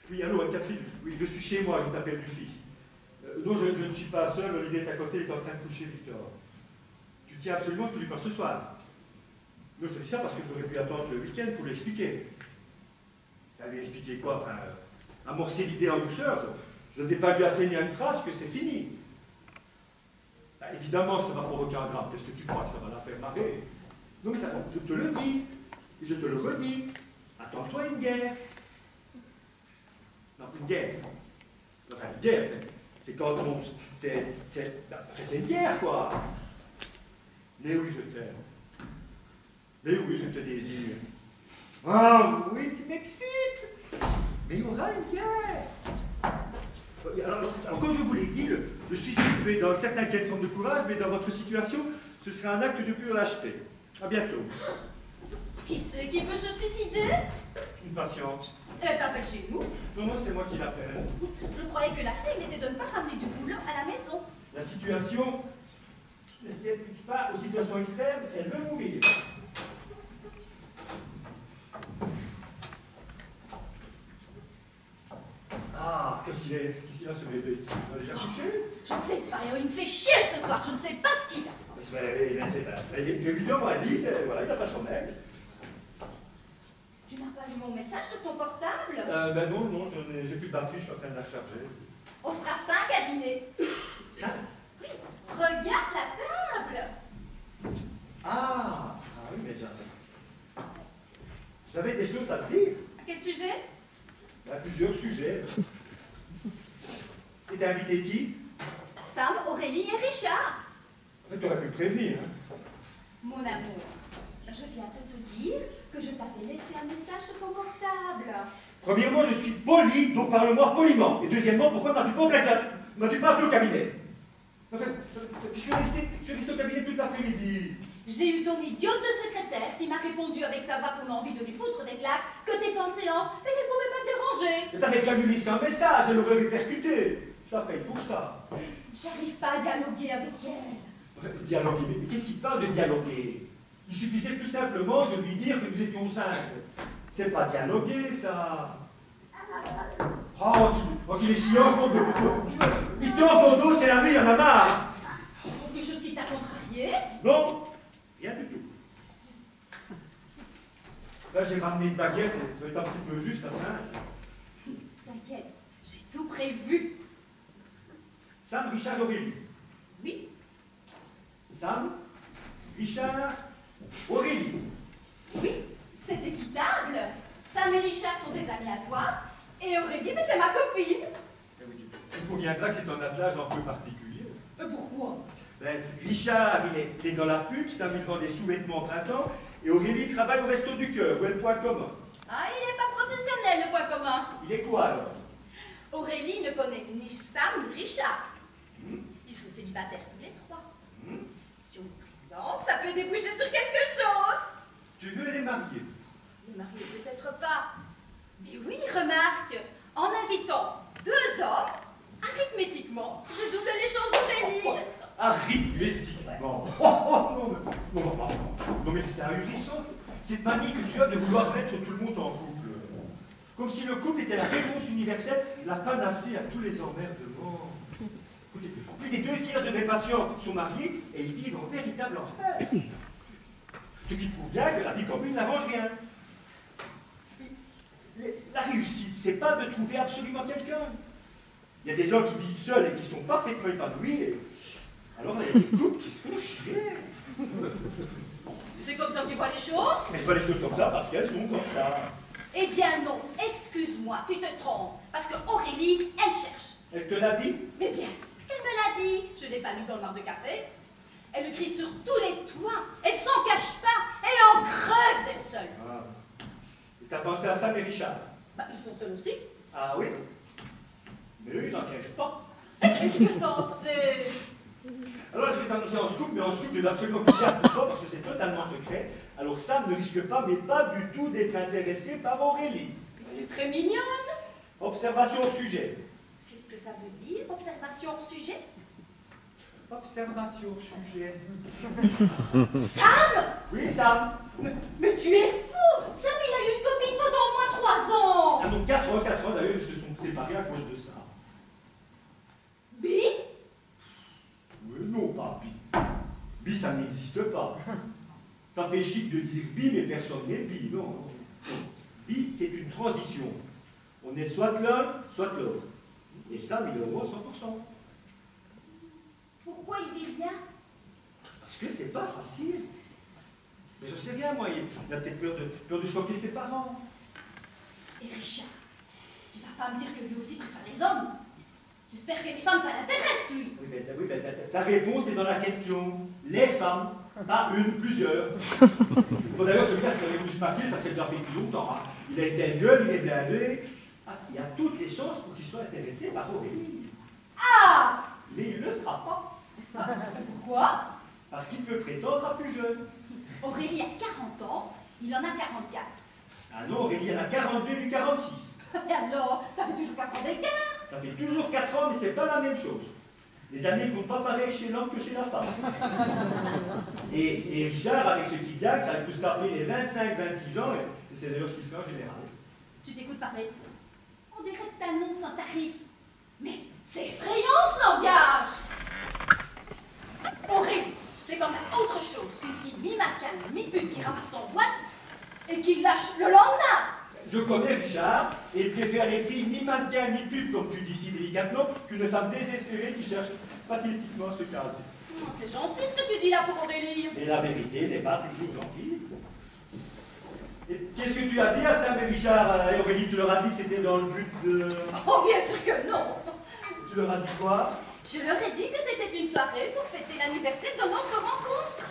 Oui, allô, Anne-Catherine. Oui, je suis chez moi, je t'appelle du fils. Non, je ne suis pas seul, Olivier est à côté, il est en train de coucher Victor. Tu tiens absolument à ce que tu lui parles ce soir. Non, je te dis ça parce que j'aurais pu attendre le week-end pour lui expliquer. Elle lui expliquer quoi? Enfin, amorcer l'idée en douceur. Je ne vais pas lui asséner une phrase que c'est fini. Ben, évidemment que ça va provoquer un drame. Qu'est-ce que tu crois que ça va la faire marrer? Non, mais ça, je te le dis, et je te le redis. Attends-toi une guerre. Non, une guerre. Enfin, une guerre, c'est quand on... C'est une guerre, quoi. Mais oui, je t'aime. Mais oui, je te désire. Ah oui, tu m'excites. Mais il y aura une guerre. Alors comme je vous l'ai dit, le suicide peut être dans certaines cas une forme de courage, mais dans votre situation, ce sera un acte de pure lâcheté. À bientôt. Qui c'est qui veut se suicider? Une patiente. Elle t'appelle chez nous? Non, c'est moi qui l'appelle. Je croyais que la règle était de ne pas ramener du boulot à la maison. La situation ne s'applique pas aux situations extrêmes, elle veut mourir. Ah, qu'est-ce qu'il a ce bébé? Il a déjà couché? Je ne sais pas, il me fait chier ce soir, je ne sais pas ce qu'il a. Le vidéo m'a dit, voilà, il n'a pas sommeil. Tu n'as pas eu mon message sur ton portable? Ben non, j'ai plus de batterie, je suis en train de la recharger. On sera 5 à dîner. 5? Oui, regarde la table. Ah oui, mais j'avais des choses à te dire. À quel sujet? À plusieurs sujets. Et t'as invité qui? Sam, Aurélie et Richard. En fait, t'aurais pu me prévenir. Hein. Mon amour, je viens de te dire que je t'avais laissé un message sur ton portable. Premièrement, je suis poli, donc parle-moi poliment. Et deuxièmement, pourquoi m'as-tu pas appelé au cabinet? En fait, je suis resté au cabinet toute l'après-midi. J'ai eu ton idiote de secrétaire qui m'a répondu avec sa voix qu'on a envie de lui foutre des claques, que t'étais en séance et qu'elle pouvait pas te déranger. Mais t'avais qu'à lui laisser un message, elle aurait répercuté. Je la paye pour ça. J'arrive pas à dialoguer avec elle. Enfin, dialoguer, mais qu'est-ce qui te parle de dialoguer? Il suffisait tout simplement de lui dire que nous étions 5. C'est pas dialoguer, ça. Oh, qu'il est silence, mon dos. Victor, ton dos, c'est la nuit, il y en a marre. Quelque chose qui t'a contrarié? Non, rien du tout. Là, j'ai ramené une baguette, ça va être un petit peu juste à 5. T'inquiète, j'ai tout prévu. Sam, Richard, Aurélie. Oui. Sam, Richard, Aurélie. Oui, c'est équitable. Sam et Richard sont des amis à toi. Et Aurélie, mais c'est ma copine. Il conviendra que c'est un attelage un peu particulier. Pourquoi? Ben, Richard, il est dans la pub, Sam, il vend des sous-vêtements au printemps, et Aurélie travaille au Resto du Cœur, où est le point commun. Ah, il n'est pas professionnel, le point commun. Il est quoi, alors? Aurélie ne connaît ni Sam ni Richard. Ils sont célibataires tous les trois. Si on les présente, ça peut déboucher sur quelque chose. Tu veux les marier? Les marier peut-être pas. Mais oui, remarque, en invitant 2 hommes, arithmétiquement, je double les chances d'Aurélie. Arithmétiquement. Non, mais c'est ahurissant. Cette manie que tu as de vouloir mettre tout le monde en couple. Comme si le couple était la réponse universelle, la panacée à tous les emmerdements. Écoutez, plus des 2 tiers de mes patients sont mariés et ils vivent en véritable enfer. Ce qui prouve bien que la vie commune n'arrange rien. La réussite, c'est pas de trouver absolument quelqu'un. Il y a des gens qui vivent seuls et qui sont parfaitement épanouis. Et... alors, il y a des couples qui se font chier. C'est comme ça que tu vois les choses? Mais je vois les choses comme ça parce qu'elles sont comme ça. Eh bien non, excuse-moi, tu te trompes. Parce que Aurélie, elle cherche. Elle te l'a dit? Mais bien sûr qu'elle me l'a se dépanue dans le marc de café. Elle le crie sur tous les toits. Elle s'en cache pas. Elle en crève d'être seule. Ah. Et t'as pensé à Sam et Richard? Bah, ils sont seuls aussi. Ah oui? Mais eux, ils n'en crèvent pas. Qu'est-ce que t'en sais? Alors, je vais t'annoncer en scoop, mais en scoop, je vais absolument te dire pas parce que c'est totalement secret. Alors, Sam ne risque pas, mais pas du tout, d'être intéressé par Aurélie. Elle est très mignonne. Observation au sujet. Qu'est-ce que ça veut dire, observation au sujet? Observation au sujet. Sam? Oui, Sam. Mais tu es fou! Sam, il a eu une copine pendant au moins 3 ans! Ah, donc 4 ans, d'ailleurs, ils se sont séparés à cause de ça. Bi? Mais non, pas bi. Bi, ça n'existe pas. Ça fait chic de dire bi, mais personne n'est bi, non. Bi, c'est une transition. On est soit l'un, soit l'autre. Et Sam, il est au moins 100%. Pourquoi il dit rien? Parce que c'est pas facile. Mais je sais rien, moi, il a peut-être peur de choquer ses parents. Et Richard, tu vas pas me dire que lui aussi préfère les hommes? J'espère que les femmes, ça l'intéresse, lui. Oui, mais ta réponse est dans la question. Les femmes, pas une, plusieurs. Bon, d'ailleurs, celui-là, s'il avait plus marqué, ça serait déjà fait depuis longtemps. Hein. Il a une telle gueule, il est blindé. Ah, il y a toutes les chances pour qu'il soit intéressé par Aurélie. Ah! Mais il ne le sera pas. Pourquoi? Parce qu'il peut prétendre à plus jeune. Aurélie a 40 ans, il en a 44. Ah non, Aurélie en a 42 et lui 46. Et alors, ça fait toujours 4 ans d'écart. Ça fait toujours 4 ans, mais c'est pas la même chose. Les années comptent pas pareil chez l'homme que chez la femme. Et Richard, avec ce qu'il gagne, ça peut se taper les 25-26 ans, et c'est d'ailleurs ce qu'il fait en général. Tu t'écoutes parler. On dirait que t'annonces un tarif. Mais c'est effrayant ce langage! Aurélie, c'est quand même autre chose qu'une fille mi-mannequin, mi-pute qui ramasse son boîte et qui lâche le lendemain. Je connais Richard, et il préfère les filles ni mannequins ni putes, comme tu dis si délicatement, qu'une femme désespérée qui cherche pathétiquement à se caser. Oh, c'est gentil ce que tu dis là pour Aurélie. Et la vérité n'est pas toujours gentille. Et qu'est-ce que tu as dit à Sam et Richard et Aurélie, tu leur as dit que c'était dans le but de... Oh, bien sûr que non. Tu leur as dit quoi? Je leur ai dit que c'était une soirée pour fêter l'anniversaire de notre rencontre.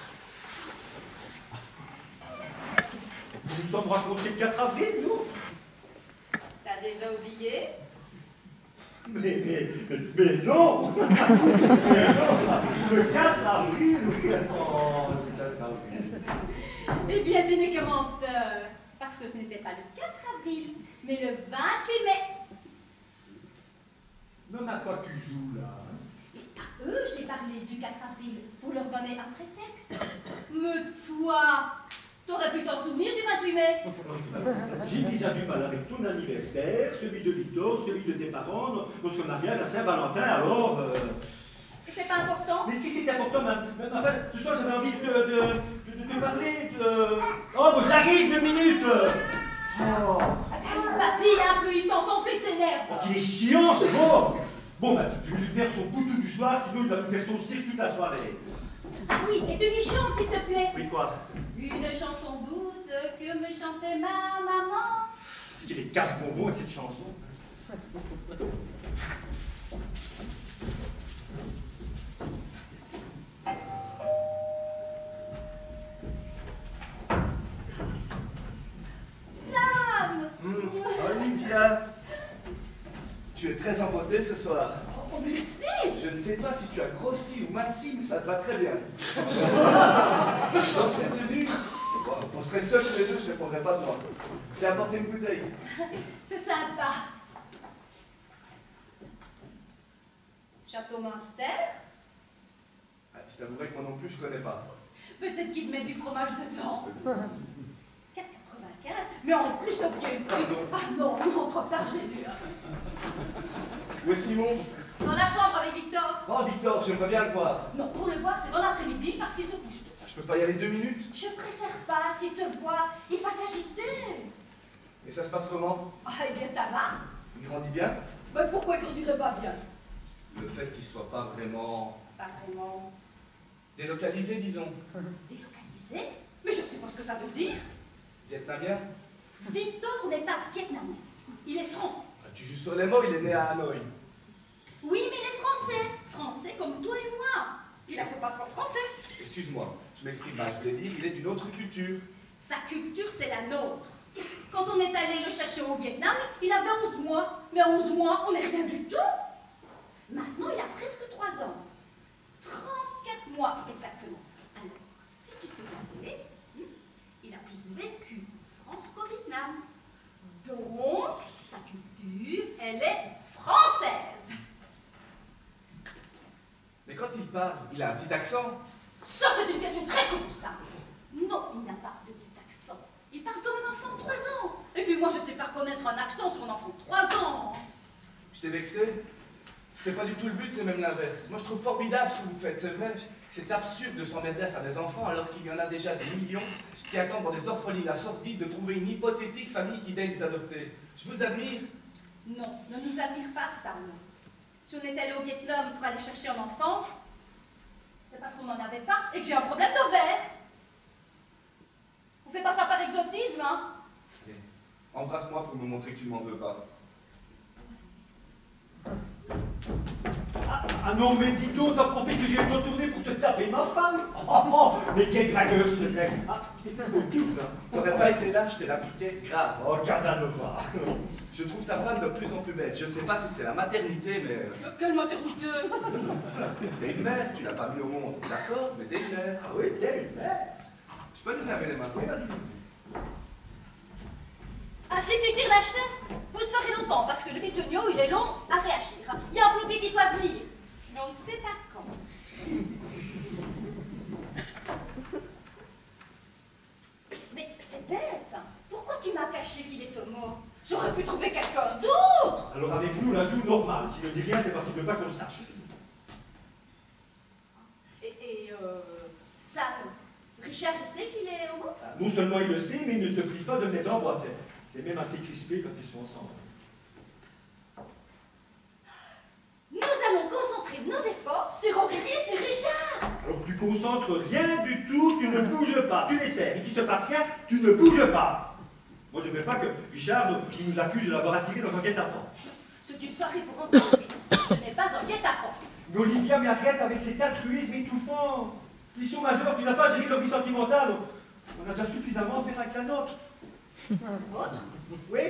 Nous nous sommes rencontrés le 4 avril, nous? T'as déjà oublié? Mais non. Mais non. Le 4 avril, oui. Oh, le 4 avril. Eh bien, tu n'es que menteur. Parce que ce n'était pas le 4 avril, mais le 28 mai. Non, mais à quoi tu joues, là? Et à eux, j'ai parlé du 4 avril pour leur donner un prétexte. Mais toi, t'aurais pu t'en souvenir du 28 mai. J'ai déjà du mal avec ton anniversaire, celui de Victor, celui de tes parents, notre mariage à Saint-Valentin, alors... Et c'est pas important? Mais si c'est important, enfin, ce soir j'avais envie de parler de... Oh, bon, j'arrive, 2 minutes. Oh. Vas-y, un peu, il t'entend plus s'énerve. Oh, qu'il est chiant, ce mot. Bon, ben, je vais lui faire son poutou du soir, sinon il va nous faire son cirque toute la soirée. Ah oui, et tu lui chantes, s'il te plaît. Oui, quoi? Une chanson douce que me chantait ma maman. Est-ce qu'il est casse-bonbon avec cette chanson? Sam! Olivia, tu es très en beauté ce soir. Oh, merci! Je ne sais pas si tu as grossi ou maxi, mais ça te va très bien. Dans cette tenue, bon, on serait seuls tous les deux, je ne répondrais pas de moi. J'ai apporté une bouteille. C'est sympa. Château Munster? Ah, je t'avouerai que moi non plus, je ne connais pas. Peut-être qu'il te met du fromage dedans. 4,95? Mais en plus, t'as bien une prix. Ah non, non, trop tard, j'ai lu. Où est Simon? Dans la chambre avec Victor. Oh, Victor, j'aimerais bien le voir. Non, pour le voir, c'est dans l'après-midi parce qu'il se couche tôt. Je peux pas y aller 2 minutes? Je préfère pas, s'il te voit, il va s'agiter. Et ça se passe comment? Ah, eh bien, ça va. Il grandit bien? Mais pourquoi il grandirait pas bien? Le fait qu'il soit pas vraiment Pas vraiment. délocalisé, disons. Délocalisé? Mais je ne sais pas ce que ça veut dire. Vietnamien? Victor n'est pas vietnamien. Il est français. Ah, tu joues sur les mots, il est né à Hanoï. Oui, mais il est français. Français comme toi et moi. Excuse-moi, je m'exprime mal, je l'ai dit, il est d'une autre culture. Sa culture, c'est la nôtre. Quand on est allé le chercher au Vietnam, il avait 11 mois. Mais à 11 mois, on n'est rien du tout. Maintenant, il a presque 3 ans. 34 mois, exactement. Alors, si tu sais calculer, il a plus vécu en France qu'au Vietnam. Donc, sa culture, elle est française. Mais quand il parle, il a un petit accent. Ça, c'est une question très cool, ça. Non, il n'a pas de petit accent. Il parle comme un enfant de 3 ans. Et puis moi, je sais pas reconnaître un accent sur un enfant de 3 ans. Je t'ai vexé? C'était pas du tout le but, c'est même l'inverse. Moi, je trouve formidable ce que vous faites, c'est vrai. C'est absurde de s'emmerder à faire des enfants alors qu'il y en a déjà des millions qui attendent dans des orphelinats sordides de trouver une hypothétique famille qui daigne les adopter. Je vous admire. Non, ne nous admire pas, Sam. Si on est allé au Vietnam pour aller chercher un enfant, c'est parce qu'on n'en avait pas et que j'ai un problème d'ovaire. On fait pas ça par exotisme, hein? Allez, embrasse-moi pour me montrer que tu m'en veux pas. Ah non, mais dis donc, t'en profites que j'ai le dos tourné pour te taper ma femme. Oh, mais quel dragueur ce mec. Ah, c'est un peu tout, hein. T'aurais pas été là, je te l'appliquais grave. Oh, Casanova. Je trouve ta femme de plus en plus belle. Je sais pas si c'est la maternité, mais... Quelle maternité! T'es une mère, tu l'as pas mis au monde, d'accord, mais t'es une mère. Ah oui, t'es une mère. Je peux te laver les mains? Oui, vas-y. Ah, si tu tires la chasse, vous serez longtemps, parce que le bitonio, il est long à réagir. Il y a un plombier qui doit venir, mais on ne sait pas quand. Mais c'est bête. Pourquoi tu m'as caché qu'il est homo? J'aurais pu trouver quelqu'un d'autre. Alors avec nous, la joue normale. S'il ne dit rien, c'est parce qu'il ne veut pas qu'on le sache. Sam, Richard, il sait qu'il est homo? Non seulement il le sait, mais il ne se prive pas de mettre l'embrase. C'est même assez crispé quand ils sont ensemble. Nous allons concentrer nos efforts sur Aurélie et sur Richard. Alors tu concentres rien du tout, tu ne bouges pas. Tu l'espères. Ici se passe rien, tu ne bouges pas. Moi je ne veux pas que Richard nous accuse de l'avoir attiré dans un guet-apens. C'est une soirée pour enfants, ce n'est pas un guet-apens. Mais Olivia, mais arrête avec cet altruisme étouffant. Ils sont majeurs, tu n'as pas géré leur vie sentimentale. On a déjà suffisamment à faire avec la nôtre. Autre? Oui.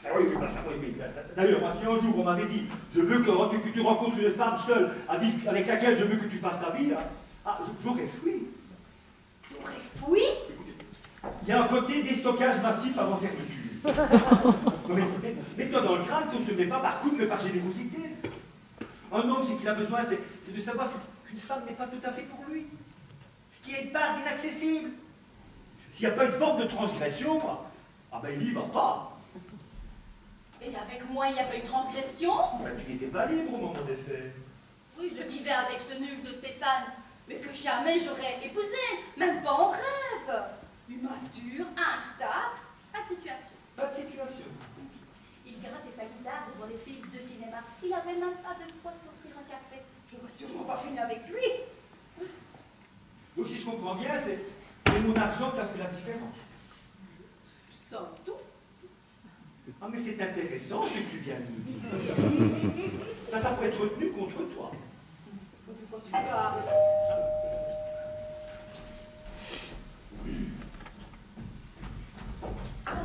Ah oui, oui. D'ailleurs, moi, si un jour on m'avait dit, je veux que tu rencontres une femme seule avec laquelle je veux que tu fasses ta vie, j'aurais fui. Tu aurais fouillé? Il y a un côté déstockage massif avant fermeture. Mets-toi dans le crâne qu'on ne se met pas par couple, mais par générosité. Un homme, ce qu'il a besoin, c'est de savoir qu'une femme n'est pas tout à fait pour lui, qu'il y a une part d'inaccessible. S'il n'y a pas une forme de transgression, il n'y va pas. Et avec moi, il y avait une transgression? Tu n'étais pas libre au moment des faits. Oui, je vivais avec ce nul de Stéphane, mais que jamais j'aurais épousé, même pas en rêve. Immature, instable, pas de situation. Pas de situation. Il grattait sa guitare devant les films de cinéma. Il n'avait même pas de quoi s'offrir un café. J'aurais sûrement pas fini avec lui. Donc si je comprends bien, c'est mon argent qui a fait la différence. C'est un tout. Ah mais c'est intéressant ce que tu viens de nous dire. Ça pourrait être retenu contre toi. De quoi tu parles?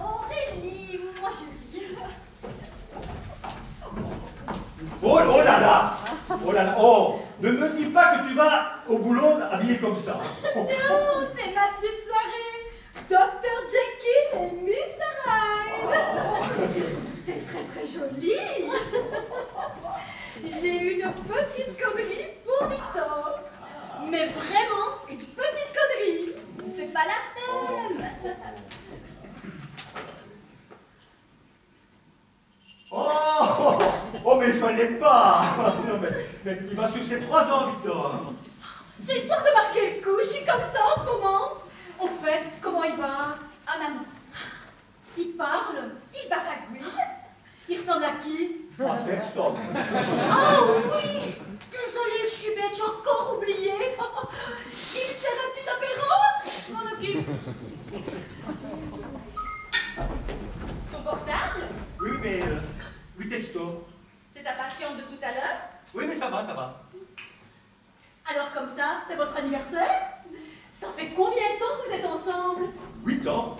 Aurélie, moi je lis. Oh là là! Oh là là! Oh! Ne me dis pas que tu vas au boulot habillé comme ça. Non, c'est ma petite soirée. Dr. Jekyll et Mr. Hyde. T'es très très jolie. J'ai une petite connerie pour Victor. Mais vraiment, une petite connerie. C'est pas la peine. Oh, mais il fallait pas! Non, mais il va sur ses 3 ans, Victor. C'est histoire de marquer le coup, je suis comme ça en ce moment. Au fait, comment il va? Un amour. Il parle, il baragouine. Il ressemble à qui? À personne. Oh oui! Désolée, je suis bête, j'ai encore oublié. Il sert un petit apéro? Je m'en occupe. Ton portable? Oui, mais... oui, texto. C'est ta patiente de tout à l'heure? Oui, mais ça va, ça va. Alors comme ça, c'est votre anniversaire? Ça fait combien de temps que vous êtes ensemble? 8 ans.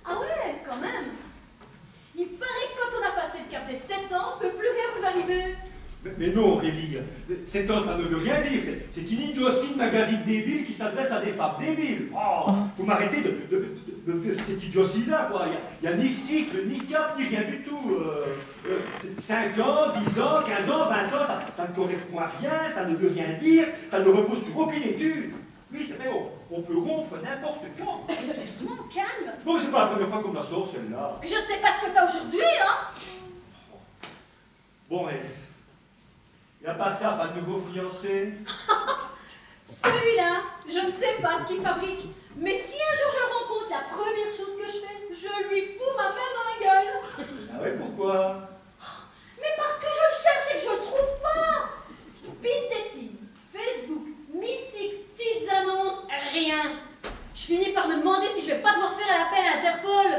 Ah ouais, quand même. Il paraît que quand on a passé le cap des 7 ans, on ne peut plus rien vous arriver. Mais non, Aurélie, 7 ans, ça ne veut rien dire. C'est une idiotie de magazine débile qui s'adresse à des femmes débiles. Oh, faut m'arrêter de cette idiotie-là, quoi. Il n'y a ni cycle, ni cap, ni rien du tout. 5 ans, 10 ans, 15 ans, 20 ans, ça ne correspond à rien, ça ne veut rien dire, ça ne repose sur aucune étude. Oui, c'est vrai, on peut rompre n'importe quand. Doucement, calme. Bon, c'est pas la première fois qu'on me la sort, celle-là. Je ne sais pas ce que t'as aujourd'hui, hein. Bon, y a pas ça, pas de nouveau fiancé? Celui-là, je ne sais pas ce qu'il fabrique. Mais si un jour je le rencontre, la première chose que je fais, je lui fous ma main dans la gueule. Ah ouais, pourquoi? Mais parce que je le cherche et que je le trouve pas. Speed dating, Facebook, mythique, petites annonces, rien. Je finis par me demander si je vais pas devoir faire un appel à Interpol.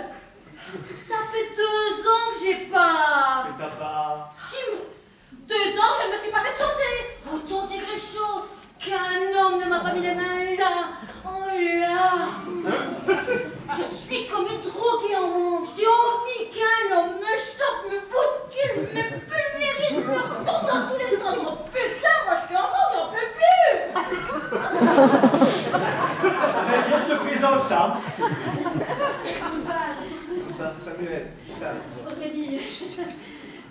Ça fait 2 ans que j'ai pas... Que t'as pas... 6 mois. 2 ans que je ne me suis pas fait sauter. Autant dire les choses. Qu'un homme ne m'a pas mis les mains là. Oh là. Je suis comme une droguée en manque. J'ai envie qu'un homme me chope, me bouscule, me pulvérise, me retourne dans tous les sens. Oh putain, moi je suis en manque, j'en peux plus. Mais tiens, je te présente ça. Samuel, ça. Aurélie,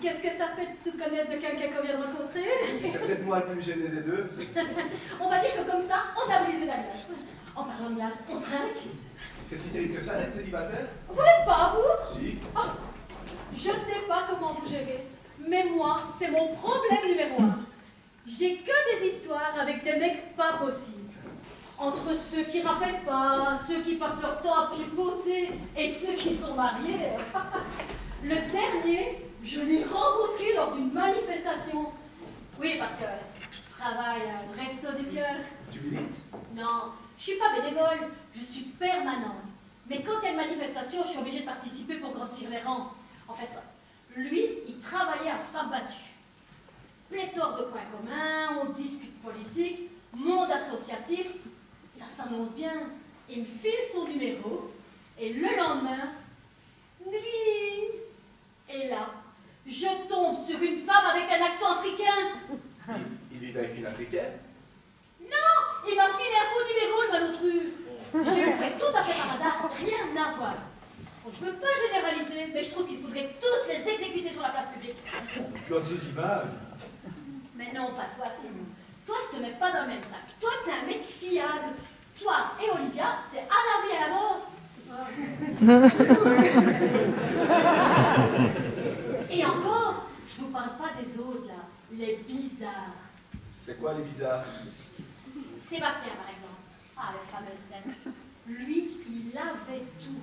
qu'est-ce que ça fait de te connaître de quelqu'un qu'on vient de rencontrer? C'est peut-être moi le plus gêné des deux. On va dire que comme ça, on a brisé la glace. En parlant de glace, on trinque. C'est si terrible que ça d'être célibataire? Vous l'êtes pas, vous? Si. Oh, je sais pas comment vous gérez, mais moi, c'est mon problème numéro 1. J'ai que des histoires avec des mecs pas possibles. Entre ceux qui rappellent pas, ceux qui passent leur temps à pipoter et ceux qui sont mariés. Le dernier, je l'ai rencontré lors d'une manifestation. Oui, parce que je travaille au Resto du Cœur. Tu milites? Non, je suis pas bénévole, je suis permanente. Mais quand il y a une manifestation, je suis obligée de participer pour grossir les rangs. En fait, lui, il travaillait à Femmes battues. Pléthore de points communs, on discute politique, monde associatif, ça s'annonce bien. Il me file son numéro, et le lendemain, dring. Et là, je tombe sur une femme avec un accent africain. Il vit avec une africaine? Non, il m'a filé un faux numéro, le malotru. J'ai ouvert tout à fait par hasard, rien à voir. Bon, je veux pas généraliser, mais je trouve qu'il faudrait tous les exécuter sur la place publique. Dans ces images. Mais non, pas toi, Simon. Toi, je te mets pas dans le même sac. Toi, t'es un mec fiable. Toi et Olivia, c'est à la vie et à la mort. Et encore, je vous parle pas des autres, là. Les bizarres. C'est quoi les bizarres? Sébastien, par exemple. Ah, la fameuse scène. Lui, il avait tout.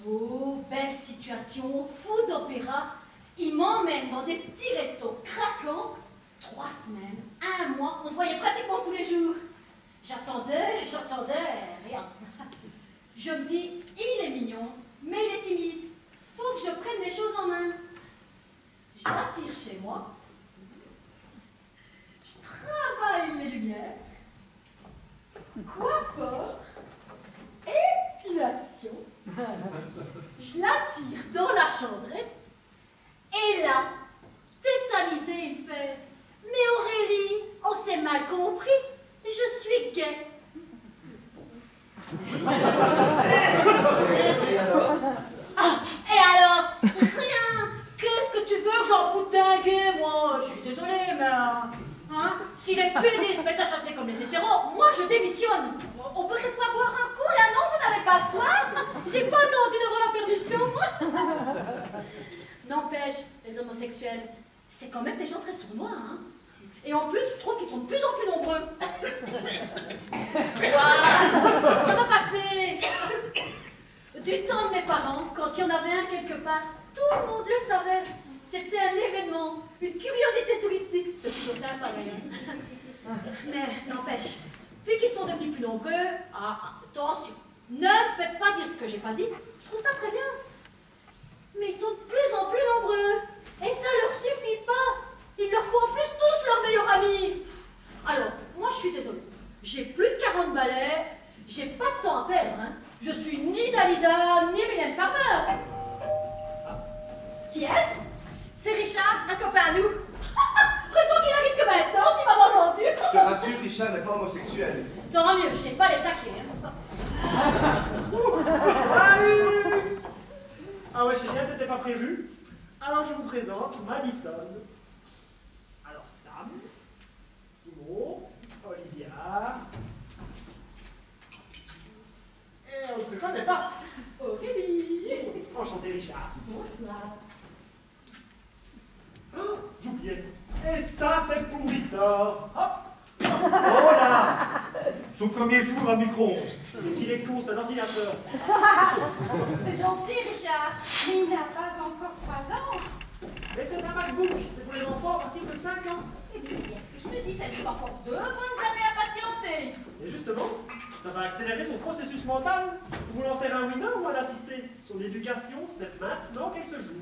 Beau, belle situation, fou d'opéra. Il m'emmène dans des petits restos craquants. 3 semaines, 1 mois, on se voyait pratiquement tous les jours. J'attendais, rien. Je me dis, il est mignon, mais il est timide. Faut que je prenne les choses en main. Je l'attire chez moi. Je travaille les lumières. Coiffeur. Épilation. Je l'attire dans la chambrette. Et là, tétanisé, il me fait: mais Aurélie, on s'est mal compris, je suis gay. Et alors? Ah, et alors? Rien. Qu'est-ce que tu veux que j'en foute d'un gay, moi? Je suis désolée, mais... Hein? Si les PD se mettent à chasser comme les hétéros, moi je démissionne. On pourrait pas boire un coup, là, non? Vous n'avez pas soif? J'ai pas attendu d'avoir la permission, moi. N'empêche, les homosexuels, c'est quand même des gens très sournois, hein? Et en plus, je trouve qu'ils sont de plus en plus nombreux. Waouh, ça va passer. Du temps de mes parents, quand il y en avait un quelque part, tout le monde le savait. C'était un événement, une curiosité touristique. C'était plutôt sympa, d'ailleurs. Mais n'empêche, vu qu'ils sont devenus plus nombreux, attention, ne me faites pas dire ce que j'ai pas dit. Je trouve ça très bien. Mais ils sont de plus en plus nombreux. Et ça leur suffit pas. Il leur faut en plus tous leur meilleur ami. Alors, moi J'ai plus de 40 balais, j'ai pas de temps à perdre, hein. Je suis ni Dalida, ni Mylène Farmer. Qui est-ce? C'est Richard, un copain à nous. Heureusement qu'il arrive que maintenant, s'il m'a pas entendu. Je te rassure, Richard n'est pas homosexuel. Tant mieux, je sais pas les saquer. Hein. Salut! Ah ouais, je sais bien, c'était pas prévu. Alors je vous présente Madison. Alors Sam, Simon, Olivia. Et on ne se connaît pas. Aurélie. Enchanté Richard. Bonsoir. Oh, j'oubliais. Et ça c'est pour Victor. Hop! Oh là! Son premier four à micro-ondes. Et qu'il est con, c'est un ordinateur. C'est gentil, Richard, mais il n'a pas encore 3 ans. Mais c'est un MacBook, c'est pour les enfants à partir de 5 ans. Et c'est bien ce que je te dis, ça lui fait encore 2 bonnes années à patienter. Et justement, ça va accélérer son processus mental. Vous voulez en faire un winner ou un assisté? Son éducation, c'est maintenant qu'elle se joue.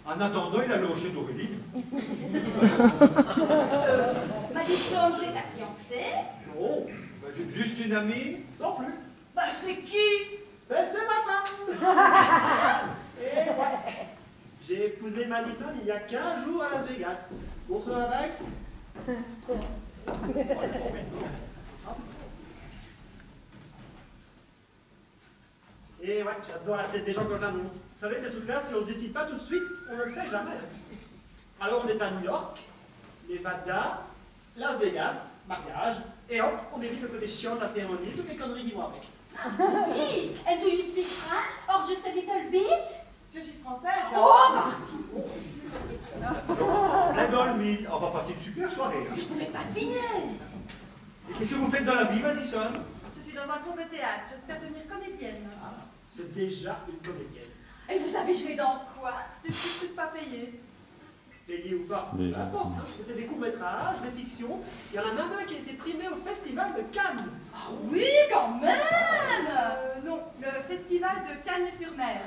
En attendant, il a loché d'Aurélie. Madison, c'est ta fiancée? Non, Juste une amie. non plus. Bah, c'est qui? Ben, c'est ma femme. Et ouais. J'ai épousé Madison il y a 15 jours à Las Vegas. Contre un bague. Et ouais, j'adore la tête des gens quand je l'annonce. Vous savez, ces trucs-là, si on ne décide pas tout de suite, on ne le fait jamais. Alors on est à New York, Nevada, Las Vegas, mariage, et hop, on évite le côté chiant de la cérémonie, toutes les conneries qui vont avec. Oui. And do you speak French or just a little bit? Je suis française. Oh, Là dans le mille, on va passer une super soirée. Hein. je pouvais pas deviner. Et qu'est-ce que vous faites dans la vie, Madison? Je suis dans un cours de théâtre. J'espère devenir comédienne. C'est déjà une comédienne. Et vous avez joué dans quoi? Des petits trucs pas payés. Payé ou pas, peu importe. Hein. C'était des courts-métrages, des fictions. Il y en a même un qui a été primé au Festival de Cannes. Ah oui, quand même. Non, le festival de Cagnes-sur-Mer.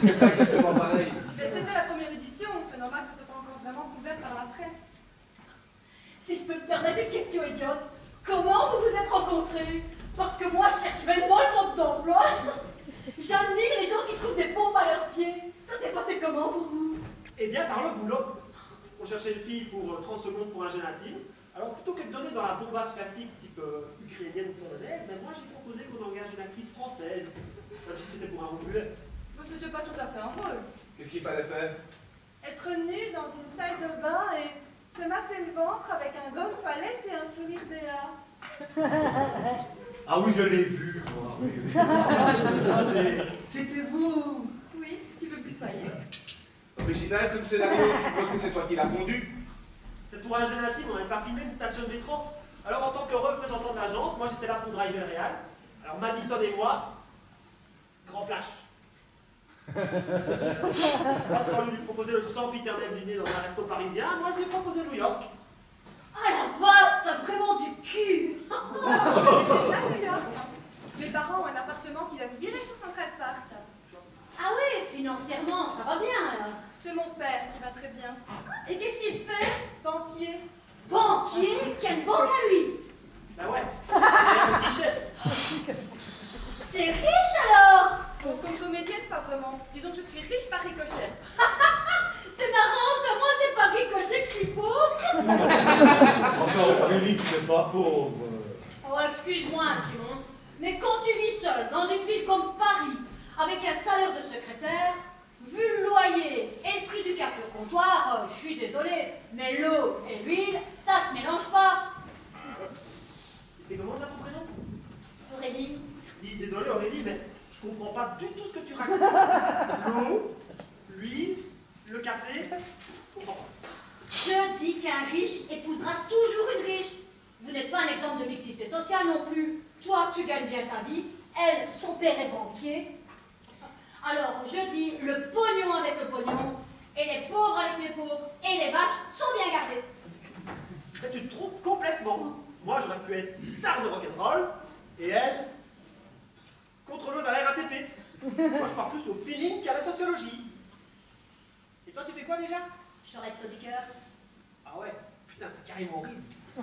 C'est pas exactement pareil. Mais c'était la première édition. C'est normal que ce soit pas encore vraiment couvert par la presse. Si je peux me permettre une question idiote, comment vous vous êtes rencontrés? Parce que moi, je cherche vraiment le mode d'emploi. J'admire les gens qui trouvent des pompes à leurs pieds. Ça s'est passé comment pour vous? Eh bien, par le boulot. On cherchait une fille pour 30 secondes pour un jeune intime. Alors, plutôt que de donner dans la bombasse classique, type ukrainienne ou polonaise, ben moi j'ai proposé qu'on engage une actrice française. Même si c'était pour un rôle muet. Mais c'était pas tout à fait un rôle. Qu'est-ce qu'il fallait faire? Être nue dans une salle de bain et se masser le ventre avec un gant de toilette et un sourire béat. Ah oui, je l'ai vu, moi. Oui, oui. Ah, c'était vous. Oui, tu peux me tutoyer. Original comme scénario, je pense que c'est toi qui l'as pondu. C'est pour un jeune intime, on n'avait pas filmé une station de métro. Alors, en tant que représentant de l'agence, moi j'étais là pour driver réel. Alors, Madison et moi, grand flash. Après, on lui proposait le sempiternel dîner dans un resto parisien. Moi, je lui ai proposé New York. Ah la vache, t'as vraiment du cul. À New York. Mes parents ont un appartement qui donne direct sur son appart. Ah oui, financièrement, ça va bien alors. C'est mon père qui va très bien. Et qu'est-ce qu'il fait? Banquier. Banquier? Quelle banque à lui? Bah ouais, derrière le guichet. T'es riche alors? Bon, comme comédienne, pas vraiment. Disons que je suis riche par ricochet. C'est marrant, ça, moi c'est pas ricochet que je suis pauvre. Encore Aurélie, tu n'es pas pauvre. Oh, excuse-moi, Simon, mais quand tu vis seul dans une ville comme Paris, avec un salaire de secrétaire, vu le loyer et le prix du café au comptoir, je suis désolée, mais l'eau et l'huile, ça se mélange pas. C'est comment ça ton prénom? Aurélie, Dis, désolé Aurélie, mais je comprends pas du tout ce que tu racontes. L'eau, l'huile, le café, je comprends pas. je dis qu'un riche épousera toujours une riche. Vous n'êtes pas un exemple de mixité sociale non plus. Toi, tu gagnes bien ta vie, elle, son père est banquier. Alors, je dis le pognon avec le pognon, et les pauvres avec les pauvres, et les vaches sont bien gardées. Mais tu te trompes complètement. Moi, j'aurais pu être star de rock'n'roll, et elle, contrôleuse à la RATP. Moi, je pars plus au feeling qu'à la sociologie. Et toi, tu fais quoi déjà? Je reste au liqueur. Ah ouais. Putain, c'est carrément horrible.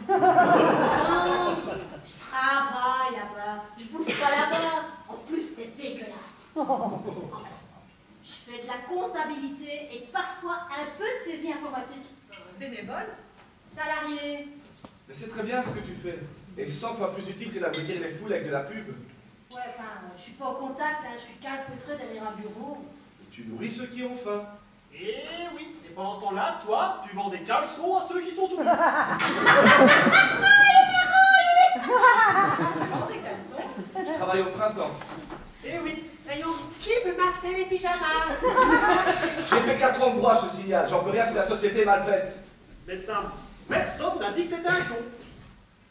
Non, je travaille là-bas, je bouffe pas là-bas. En plus, c'est dégueulasse. Enfin, je fais de la comptabilité et parfois un peu de saisie informatique. Bénévole? Salarié. Mais c'est très bien ce que tu fais. Et 100 fois plus utile que d'abrutir les foules avec de la pub. Ouais, enfin, je suis pas au contact, hein, je suis calfeutré derrière un bureau. Et tu nourris ceux qui ont faim. Et oui, et pendant ce temps-là, toi, tu vends des caleçons à ceux qui sont tout nus. Vends des caleçons? Je travaille au printemps. Et oui, rayon slip, Marcel et pyjama. J'ai fait 4 ans de droit, je te signale. J'en peux rien si la société est mal faite. Mais Sam, personne n'a dit que t'étais un con.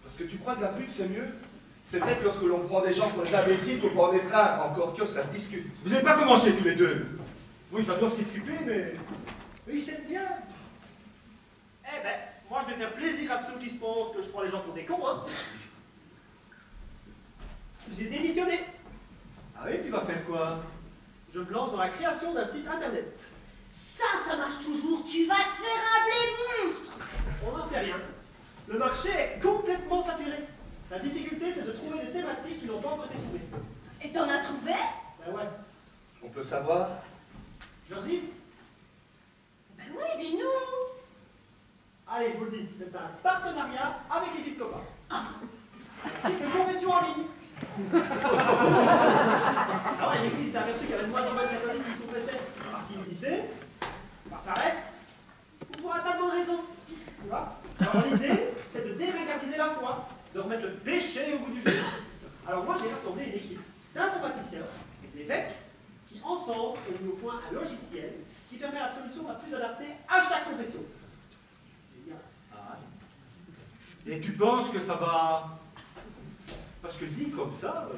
Parce que tu crois que la pub c'est mieux? C'est vrai que lorsque l'on prend des gens pour des imbéciles ou pour des trains, encore que ça se discute. Vous n'avez pas commencé tous les deux. Oui, ça doit s'étriper, mais ils s'aiment bien. Eh ben, moi je vais faire plaisir à ceux qui se pensent que je prends les gens pour des cons, hein. J'ai démissionné. Ah oui, tu vas faire quoi? Je me lance dans la création d'un site internet. Ça marche toujours, tu vas te faire un blé monstre. On n'en sait rien. Le marché est complètement saturé. La difficulté, c'est de trouver des thématiques qui n'ont pas encore été trouvées. Et t'en as trouvé? Ben ouais. On peut savoir? Je leur dis, Ben oui, dis-nous. allez, je vous le dis, c'est un partenariat avec l'Épiscopat. Un site de confession en ligne. Ah ouais, l'Église s'est aperçue qu'il y avait de moins en moins de catholiques qui se confessaient par timidité, par paresse, ou pour un tas de bonnes raisons. Tu vois? Alors l'idée, c'est de déringardiser la foi, de remettre le péché au bout du jeu. Alors moi, j'ai rassemblé une équipe d'informaticiens et d'évêques qui, ensemble, ont mis au point un logiciel qui permet la solution la plus adaptée à chaque confession. Génial. Et tu penses que ça va... Parce que dit comme ça...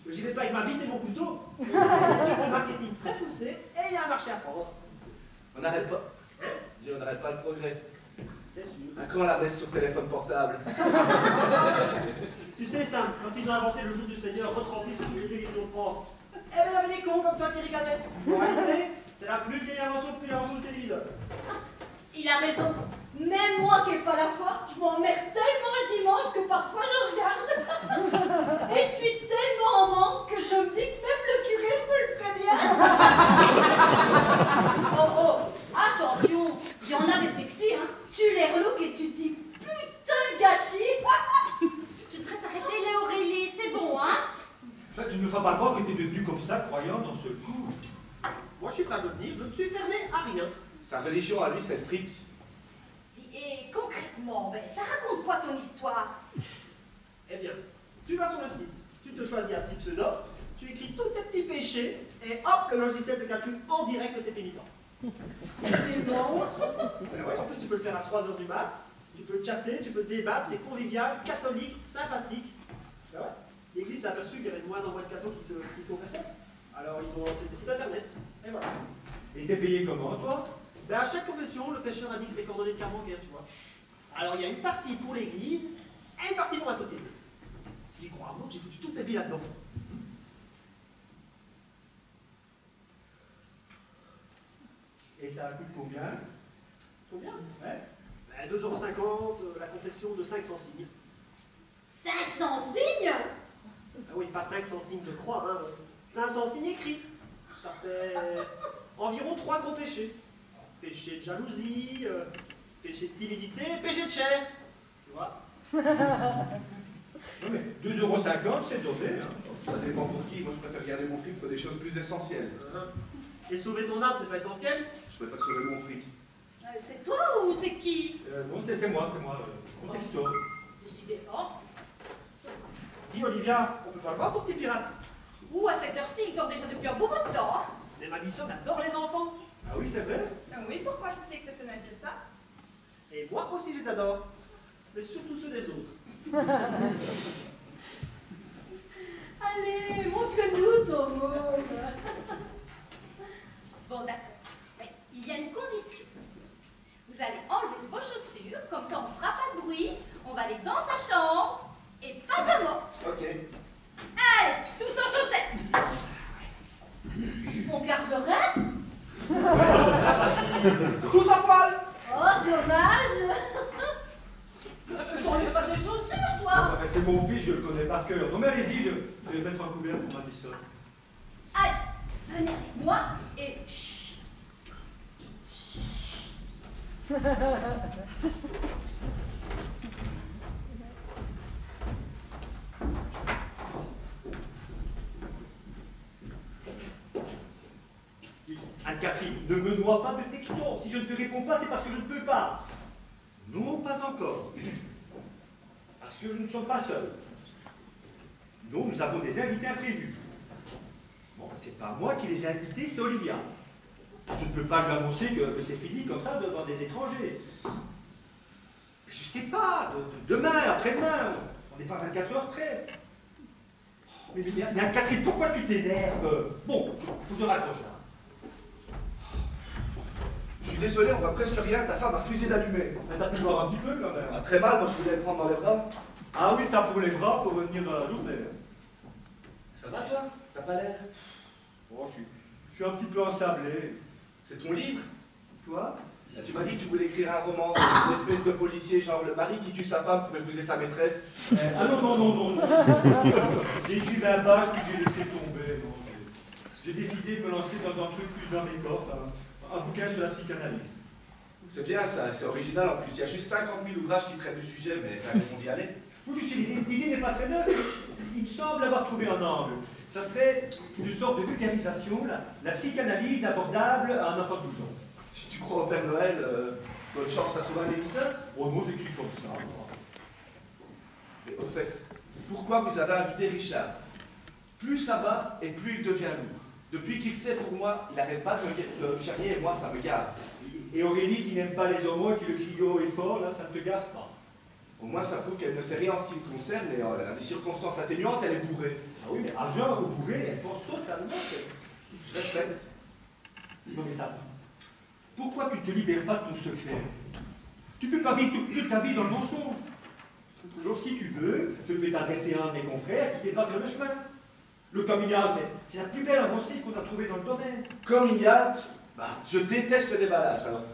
J'y vais pas avec ma bite et mon couteau. Il y a un marketing très poussé et il y a un marché à prendre. On n'arrête pas. Dis, on n'arrête pas le progrès. C'est sûr. À quand la baisse sur téléphone portable? Tu sais, Sam, quand ils ont inventé le jour du Seigneur retransmis sur toutes les télévisions de France, eh ben, il y avait des cons comme toi qui ricanaient. En réalité, c'est la plus vieille invention depuis l'invention du téléviseur. Il a raison. Même moi qui n'ai pas la foi, je m'emmerde tellement le dimanche que parfois je regarde. Et je suis tellement en manque que je me dis que même le curé me le ferait bien. Oh, attention, il y en a des sexy, hein. Tu les relooks et tu te dis putain gâchis. Tu devrais t'arrêter, Léorélie, c'est bon, hein. Ça, tu ne me feras pas croire que tu es devenu comme ça, croyant dans ce coup. Moi, je suis prêt à devenir, je ne suis fermé à rien. Sa religion à lui, c'est le fric. Et concrètement, ben, ça raconte quoi ton histoire? Eh bien, tu vas sur le site, tu te choisis un petit pseudo, tu écris tous tes petits péchés, et hop, le logiciel te calcule en direct tes pénitences. C'est bon. Ben ouais, en plus, tu peux le faire à 3h du mat, tu peux chatter, tu peux débattre, c'est convivial, catholique, sympathique. Ben ouais. L'Église s'est aperçue qu'il y avait de moins en moins de cathos qui se confessaient. Alors, ils ont lancé des sites internet, et voilà. Et t'es payé comment, toi? Ben, à chaque confession, le pécheur indique ses coordonnées de carte bancaire, tu vois. Alors, il y a une partie pour l'Église et une partie pour la société. J'y crois à mort, j'ai foutu toutes mes billes là-dedans. Et ça coûte combien? Combien? Ouais. Ben, 2,50 €, la confession de 500 signes. 500 signes? Ah oui, pas 500 signes de croix, hein. 500 signes écrits. Ça fait environ 3 gros péchés. Péché de jalousie, péché de timidité, péché de chair. Tu vois? Non mais 2,50 €, c'est donné, hein. Ça dépend pour qui. Moi, je préfère garder mon fric pour des choses plus essentielles. Et sauver ton âme, c'est pas essentiel? Je préfère sauver mon fric. C'est toi ou c'est qui? Non, c'est moi, mon texto. Décidément. Dis Olivia, on peut pas le voir ton petit pirate? Ou à cette heure-ci, il dort déjà depuis un beau bout de temps. Hein. Mais Madison adore les enfants. Ah oui, c'est vrai? Oui, pourquoi c'est si exceptionnel que ça? Et moi aussi, je les adore. Mais surtout ceux des autres. Allez, montre-nous ton monde. Bon, d'accord. Mais il y a une condition. Vous allez enlever vos chaussures, comme ça on fera pas de bruit, on va aller dans sa chambre, et pas à moi. Ok. Allez, tous en chaussettes. On garde le reste? Tous à poil. Oh, dommage. T'enlèves pas de chaussures, toi. Ah, ben, c'est mon fils, je le connais par cœur. Non mais allez-y, je vais mettre un couvert pour Madison. Allez, venez avec moi et chut. Anne-Catherine, ne me noie pas de texto. Si je ne te réponds pas, c'est parce que je ne peux pas. Non, pas encore. Parce que nous ne sommes pas seuls. Non, nous avons des invités imprévus. Bon, c'est pas moi qui les ai invités, c'est Olivia. Je ne peux pas lui annoncer que c'est fini comme ça devant des étrangers. Je sais pas, demain, après-demain, on n'est pas 24 heures près. Oh, mais Anne-Catherine, pourquoi tu t'énerves? Bon, faut que je raccroche là. Je suis désolé, on voit presque rien, ta femme a refusé d'allumer. Mais t'as pu voir un petit peu quand même. Ah, très mal, moi je voulais le prendre dans les bras. Ah oui, ça pour les bras, faut venir dans la journée. Ça va toi? T'as pas l'air? Bon, je suis un petit peu ensablé. C'est ton livre? Toi? Tu m'as dit que tu voulais écrire un roman, une espèce de policier, genre le mari qui tue sa femme pour épouser sa maîtresse. Ah non, non, non, non, non. J'ai écrit 20 pages, puis j'ai laissé tomber. Non, j'ai décidé de me lancer dans un truc plus dans mes coffres, un bouquin sur la psychanalyse. C'est bien ça, c'est original en plus. Il y a juste 50 000 ouvrages qui traitent du sujet, mais t'as raison d'y aller. Faut juste, l'idée n'est pas très neuve. Il me semble avoir trouvé un angle. Ça serait une sorte de vulgarisation, la psychanalyse abordable à un enfant de 12 ans. Si tu crois au Père Noël, bonne chance à trouver un éditeur. Oh non, j'écris comme ça. Moi. Mais au fait, pourquoi vous avez invité Richard? Plus ça va et plus il devient lourd. Depuis qu'il sait pour moi, il n'arrête pas de me charrier et moi ça me gave. Et Aurélie qui n'aime pas les homos et qui le crie haut et fort, là, ça ne te gaffe pas. Au moins ça prouve qu'elle ne sait rien en ce qui me concerne, mais elle a des circonstances atténuantes, elle est bourrée. Ah oui, mais à jeun ou bourré, elle pense totalement que... Je respecte. Non mais ça, pourquoi tu ne te libères pas de ton secret? Tu ne peux pas vivre toute ta vie dans le mensonge. Alors si tu veux, je peux t'adresser à un de mes confrères qui t'aidera vers le chemin. Le coming out, c'est la plus belle avancée qu'on a trouvée dans le domaine. Coming out, bah, je déteste ce déballage. Alors,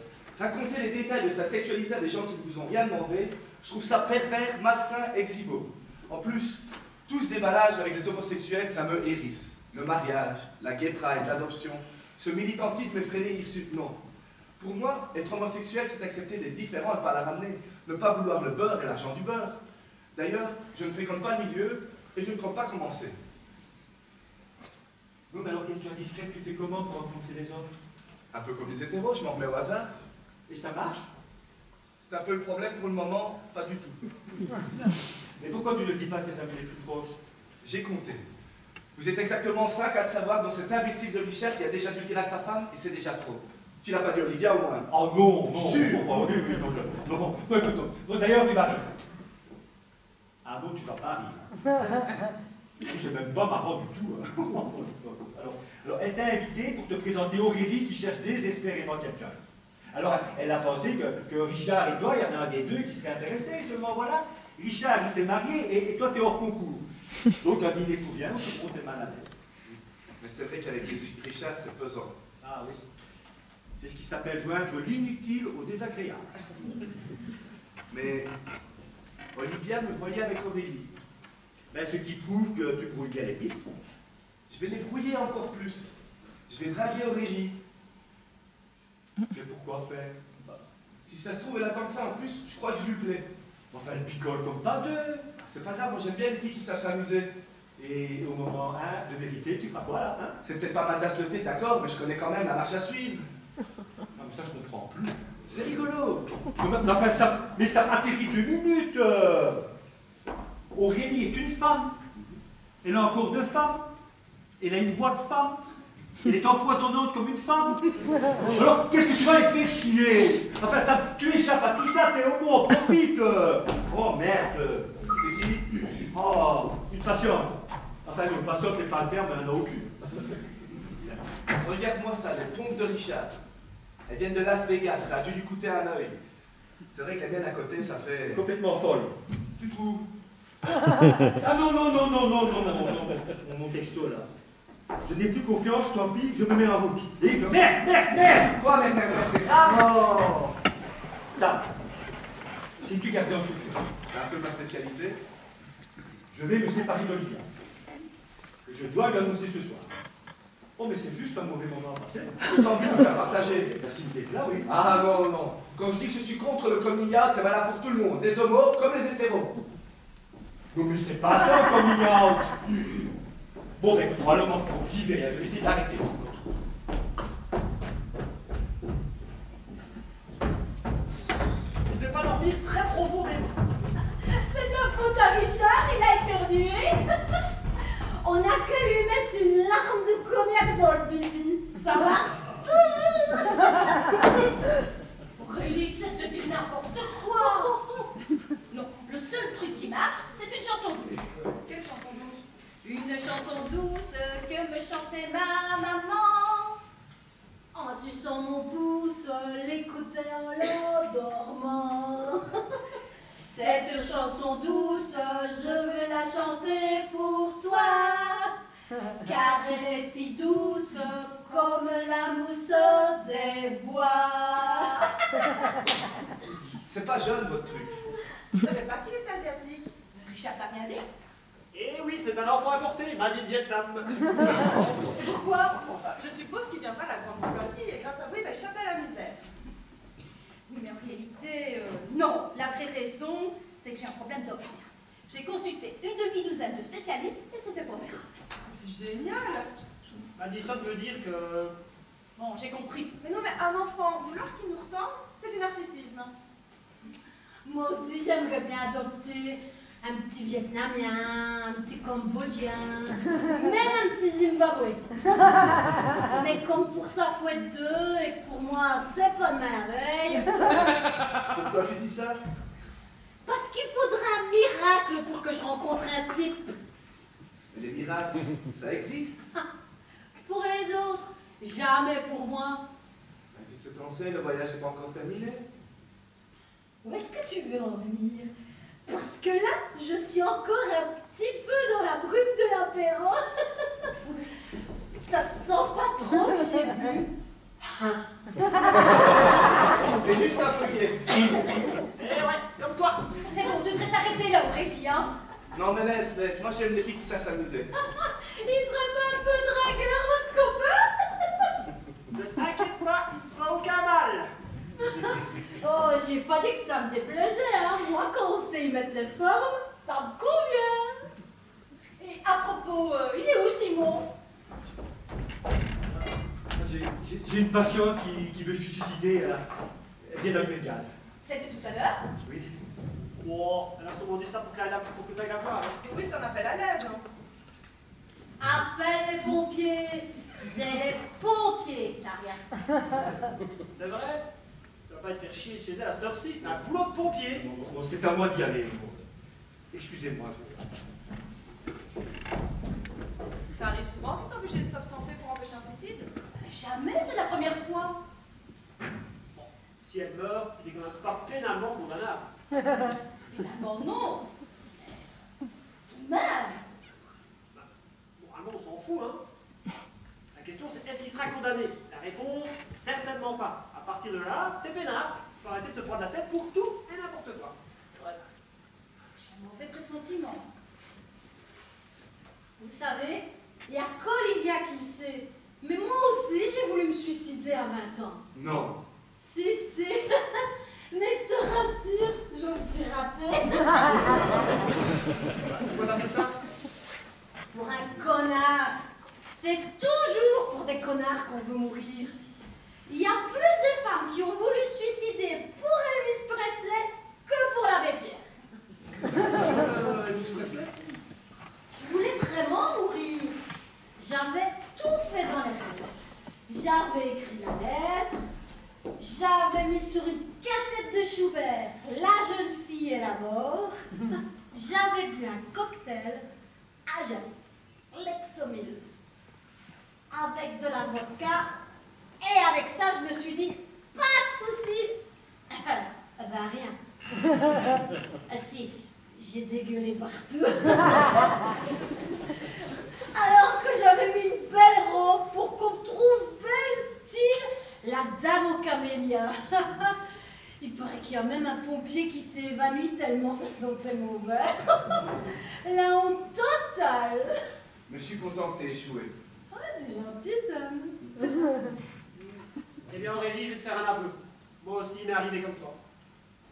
raconter les détails de sa sexualité à des gens qui ne vous ont rien demandé, je trouve ça pervers, malsain, exhibo. En plus, tout ce déballage avec les homosexuels, ça me hérisse. Le mariage, la gay pride, l'adoption, ce militantisme effréné hirsute, non. Pour moi, être homosexuel, c'est accepter d'être différent et pas la ramener. Ne pas vouloir le beurre et l'argent du beurre. D'ailleurs, je ne fréquente pas le milieu et je ne compte pas commencer. Non, mais alors, question indiscrète, tu fais comment pour rencontrer les hommes? Un peu comme les hétéros, je m'en remets au hasard. Et ça marche? C'est un peu le problème pour le moment, pas du tout. Mais pourquoi tu ne le dis pas à tes amis les plus proches? J'ai compté. Vous êtes exactement 5 à le savoir, dans cet imbécile de Richard qui a déjà dû le dire à sa femme, et c'est déjà trop. Tu l'as pas dit Olivia au moins? Oh non, non, Sûr. non, oui, oui, non, non, non, écoute, non. D'ailleurs, tu vas rire. Ah non, tu vas pas rire. C'est même pas marrant du tout. Hein. Alors, elle t'a invité pour te présenter Aurélie qui cherche désespérément quelqu'un. Alors, elle a pensé que Richard et toi, il y en a un des deux qui serait intéressé, seulement voilà. Richard, il s'est marié et toi, t'es hors concours. Donc, un dîner pour rien, tout le monde est mal à l'aise. Mais c'est vrai qu'avec Richard, c'est pesant. Ah oui. C'est ce qui s'appelle joindre l'inutile au désagréable. Mais Olivia me voyait avec Aurélie. Ben, ce qui prouve que tu brouilles bien les pistes. Je vais les brouiller encore plus. Je vais draguer Aurélie. Mais pourquoi faire? Si ça se trouve, elle attend que ça en plus, je crois que je lui plais. Enfin, elle picole comme pas deux. C'est pas grave, moi j'aime bien les filles qui savent s'amuser. Et au moment 1 de vérité, tu feras quoi là, hein? C'est peut-être pas ma tasse de thé, d'accord, mais je connais quand même la marche à suivre. Non, mais ça, je comprends plus. C'est rigolo. Mais enfin, ça atterrit 2 minutes. Aurélie est une femme. Elle a un corps de femme. Elle a une voix de femme. Elle est empoisonnante comme une femme. Alors, qu'est-ce que tu vas les faire chier? Enfin, tu échappes à tout ça, t'es homo, on profite. Oh merde. C'est qui? Oh, une patiente. Enfin, non, patiente n'est pas le terme, elle n'en a aucune. Regarde-moi ça, les pompes de Richard. Elles viennent de Las Vegas, ça a dû lui coûter un œil. C'est vrai que la mienne à côté, ça fait... Complètement folle. Tu trouves? Ah non, non, non, non, non, non, non, non, non, mon texto là. Je n'ai plus confiance, tant pis, je me mets en route. Et merde, merde, merde! Quoi, merde, c'est grave? Oh! Ça, c'est tu garder en secret. C'est un peu ma spécialité. Je vais me séparer d'Olivia. Je dois lui annoncer ce soir. Oh, mais c'est juste un mauvais moment à passer. J'ai envie de me faire partager. La cité là, oui. Ah non, non. Quand je dis que je suis contre le coming-out, c'est valable pour tout le monde. Les homos comme les hétéros. Non, mais c'est pas ça, coming out. Bon, ben, probablement, j'y vais, je vais essayer d'arrêter. Il ne devait pas dormir très profondément. C'est de la faute à Richard, il a éternué. On n'a qu'à lui mettre une larme de cognac dans le bibi. Ça marche toujours. Aurélie, cesse de dire n'importe quoi. Non, le seul truc qui marche, c'est une chanson douce. Quelle chanson douce? Une chanson douce que me chantait ma maman. En suçant mon pouce, l'écoutait en l'endormant. Cette chanson douce, je vais la chanter pour toi, car elle est si douce comme la mousse des bois. C'est pas jeune votre truc. Je savais pas qu'il était asiatique. Richard t'a rien dit? Eh oui, c'est un enfant importé, il m'a dit Vietnam. Pourquoi? Je suppose qu'il viendra de la grande bourgeoisie et grâce à vous, il va échapper à la misère. Oui, mais en réalité, non. La vraie raison, c'est que j'ai un problème d'horaire. J'ai consulté une demi-douzaine de spécialistes et c'était pas vrai. C'est génial. Madison veut dire que... Bon, j'ai compris. Mais non, mais un enfant vouloir qu'il nous ressemble, c'est du narcissisme. Moi aussi, j'aimerais bien adopter un petit Vietnamien, un petit Cambodgien, même un petit Zimbabwe. Mais comme pour ça, faut être deux et que pour moi, c'est pas de merveille. Pourquoi tu dis ça? Parce qu'il faudrait un miracle pour que je rencontre un type. Mais les miracles, ça existe. Pour les autres, jamais pour moi. Qu'est-ce que t'en sais? Le voyage n'est pas encore terminé. Où est-ce que tu veux en venir? Parce que là, je suis encore un petit peu dans la brume de l'apéro. Ça sent pas trop que j'ai bu. T'es juste un peu gay. Eh ouais, comme toi. C'est bon, tu devrais t'arrêter là, Aurélie, hein? Non mais laisse. Moi j'aime les filles qui savent s'amuser. Il serait pas un peu dragueur, votre copain? Ne t'inquiète pas, il ne fera aucun mal. Oh, j'ai pas dit que ça me déplaisait, hein. Moi, quand on sait y mettre les formes, ça me convient. Et à propos, il est où Simon? J'ai une patiente qui veut se suicider. Elle vient d'allumer le gaz. C'est de tout à l'heure? Oui. Oh, elle a sûrement dit ça pour que tu ailles la voir. Oui, c'est un appel à l'aide, non? Appelle les pompiers. C'est les pompiers, ça rien. C'est vrai? Tu vas pas te faire chier chez elle à cette heure-ci, c'est un boulot de pompier. Bon, c'est à moi d'y aller. Bon. Excusez-moi. Ça arrive souvent qu'ils sont obligés de s'absenter pour empêcher un suicide? Jamais, c'est la première fois. Si elle meurt, il est quand même pas pénalement condamnable. Évidemment, non. Tout de même. Moralement, on s'en fout, hein. La question, c'est est-ce qu'il sera condamné? La réponse, certainement pas. À partir de là, t'es peinard. Faut arrêter de te prendre la tête pour tout et n'importe quoi. Voilà. J'ai un mauvais pressentiment. Vous savez, il y a qu'Olivia qui le sait. Mais moi aussi, j'ai voulu me suicider à 20 ans. Non. Si, si. Mais je te rassure, je me suis ratée. Pourquoi t'as fait ça? Pour un connard. C'est toujours pour des connards qu'on veut mourir. Il y a plus de femmes qui ont voulu se suicider pour Elvis Presley que pour l'abbé Pierre. Elvis Presley? Je voulais vraiment mourir. J'avais tout fait dans les rêves. J'avais écrit la lettre. J'avais mis sur une cassette de Schubert La jeune fille et la mort. J'avais bu un cocktail à jamais, Lexomil, avec de la vodka. Et avec ça, je me suis dit, pas de souci. Ben rien. Ah si, j'ai dégueulé partout. Alors que j'avais mis une belle robe pour qu'on me trouve belle, style la dame aux camélias. Il paraît qu'il y a même un pompier qui s'est évanoui tellement ça sentait mauvais. La honte totale. Mais je suis content que t'aies échoué. Ouais, c'est gentil, ça. Eh bien, Aurélie, je vais te faire un aveu. Moi aussi, il m'est arrivé comme toi.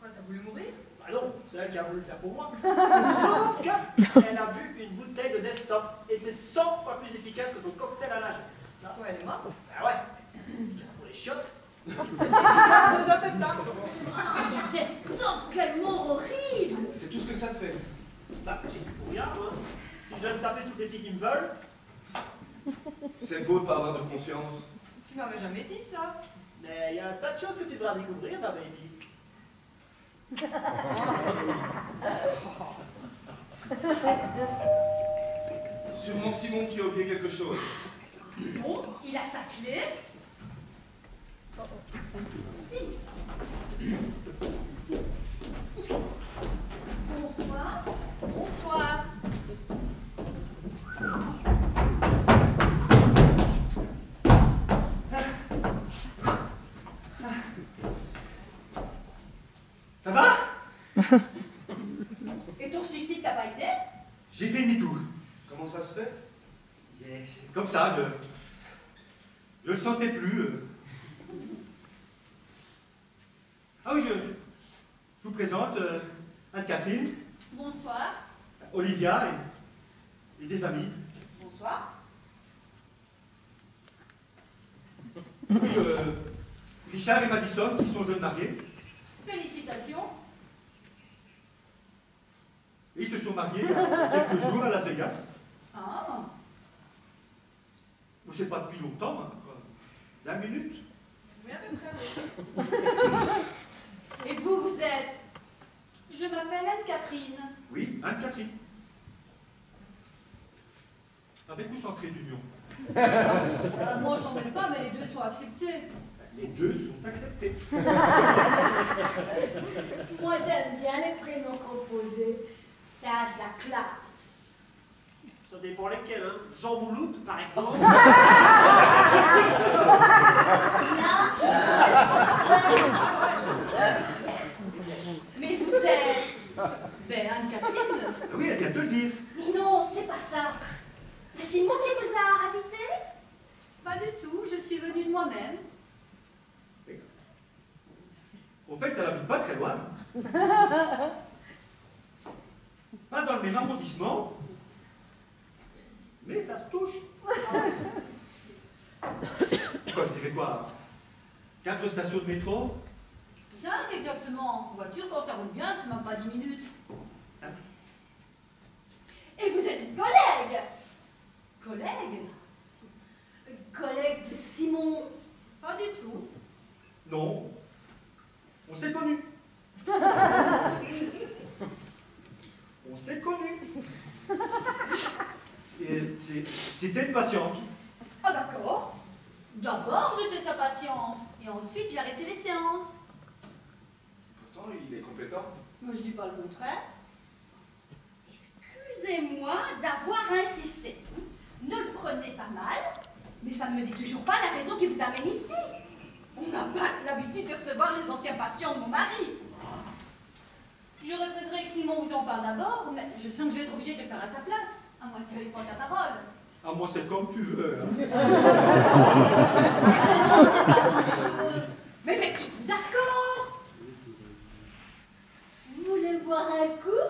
Quoi, t'as voulu mourir? Bah non, c'est elle qui a voulu le faire pour moi. Sauf qu'elle a bu une bouteille de desktop et c'est 100 fois plus efficace que ton cocktail à l'Ajax. Ça? Ouais, elle est morte. Bah ouais. Pour les chiottes. Les intestins. Du testant, quelle mort horrible. C'est tout ce que ça te fait. Bah, j'y suis pour rien, moi. Si je dois me taper toutes les filles qui me veulent. C'est beau de pas avoir de conscience. Tu m'avais jamais dit ça. Mais il y a un tas de choses que tu devras découvrir, ma baby. Sûrement Simon qui a oublié quelque chose. Bon, il a sa clé. Si. Bonsoir. Bonsoir. Ça va? Et ton suicide t'as pas été? J'ai fait demi-tour. Comment ça se fait? C'est comme ça, je le sentais plus. Ah oui, je vous présente Anne-Catherine, Bonsoir. Olivia et des amis. Bonsoir. Oui, Richard et Madison, qui sont jeunes mariés. Félicitations. Et ils se sont mariés il y a quelques jours à Las Vegas. Ah. Bon, c'est pas depuis longtemps, hein, quoi. 20 minutes. Oui, à peu près, oui. Et vous, vous êtes? Je m'appelle Anne-Catherine. Oui, Anne-Catherine. Avec ou sans trait d'union? Moi, j'en mets pas, mais les deux sont acceptés. Les deux sont acceptés. Moi, j'aime bien les prénoms composés. Ça a de la classe. Ça dépend lesquels, hein. Jean Mouloud, par exemple. Mais vous êtes... Ben, Anne-Catherine. Oui, elle vient de le dire. Mais non, c'est pas ça. C'est Simon qui vous a invité? Pas du tout, je suis venue de moi-même. Au fait, elle habite pas très loin. Pas dans le même arrondissement. Mais ça se touche. Quoi, je dirais quoi? 4 stations de métro? 5 exactement. En voiture, quand ça roule bien, c'est même pas 10 minutes. Et vous êtes une collègue? Collègue? Collègue de Simon? Pas du tout. Non. On s'est connus. On s'est connus. C'était une patiente. Ah d'accord. D'abord, j'étais sa patiente. Et ensuite, j'ai arrêté les séances. Pourtant, il est compétent. Mais je dis pas le contraire. Excusez-moi d'avoir insisté. Ne le prenez pas mal, mais ça ne me dit toujours pas la raison qui vous amène ici. On n'a pas l'habitude de recevoir les anciens patients de mon mari. Je regretterais que Simon vous en parle d'abord, mais je sens que je vais être obligée de le faire à sa place, à moins que tu veuilles prendre la parole. Ah, moi, c'est comme tu veux. Hein. Non, c'est pas dangereux. Mais mettez-vous d'accord. Vous voulez boire un coup?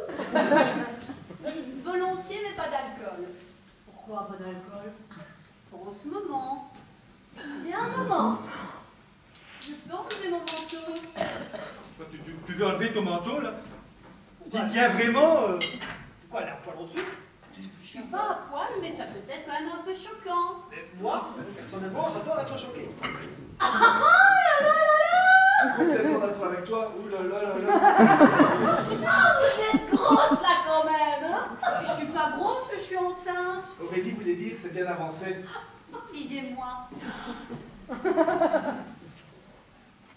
Volontiers, mais pas d'alcool. Pourquoi pas d'alcool? En ce moment. Et un moment. Je peux enlever mon manteau. Tu veux enlever ton manteau, là? Tu tiens vraiment Quoi, elle a un poil au-dessus? Je suis pas à poil, mais ça peut être quand même un peu choquant. Mais moi, personnellement, j'adore être choqué. Complètement d'accord avec toi. Ouh là là là là. Ah, vous êtes grosse là quand même, hein? Je suis pas grosse, je suis enceinte. Aurélie voulait dire, c'est bien avancé. Excusez-moi.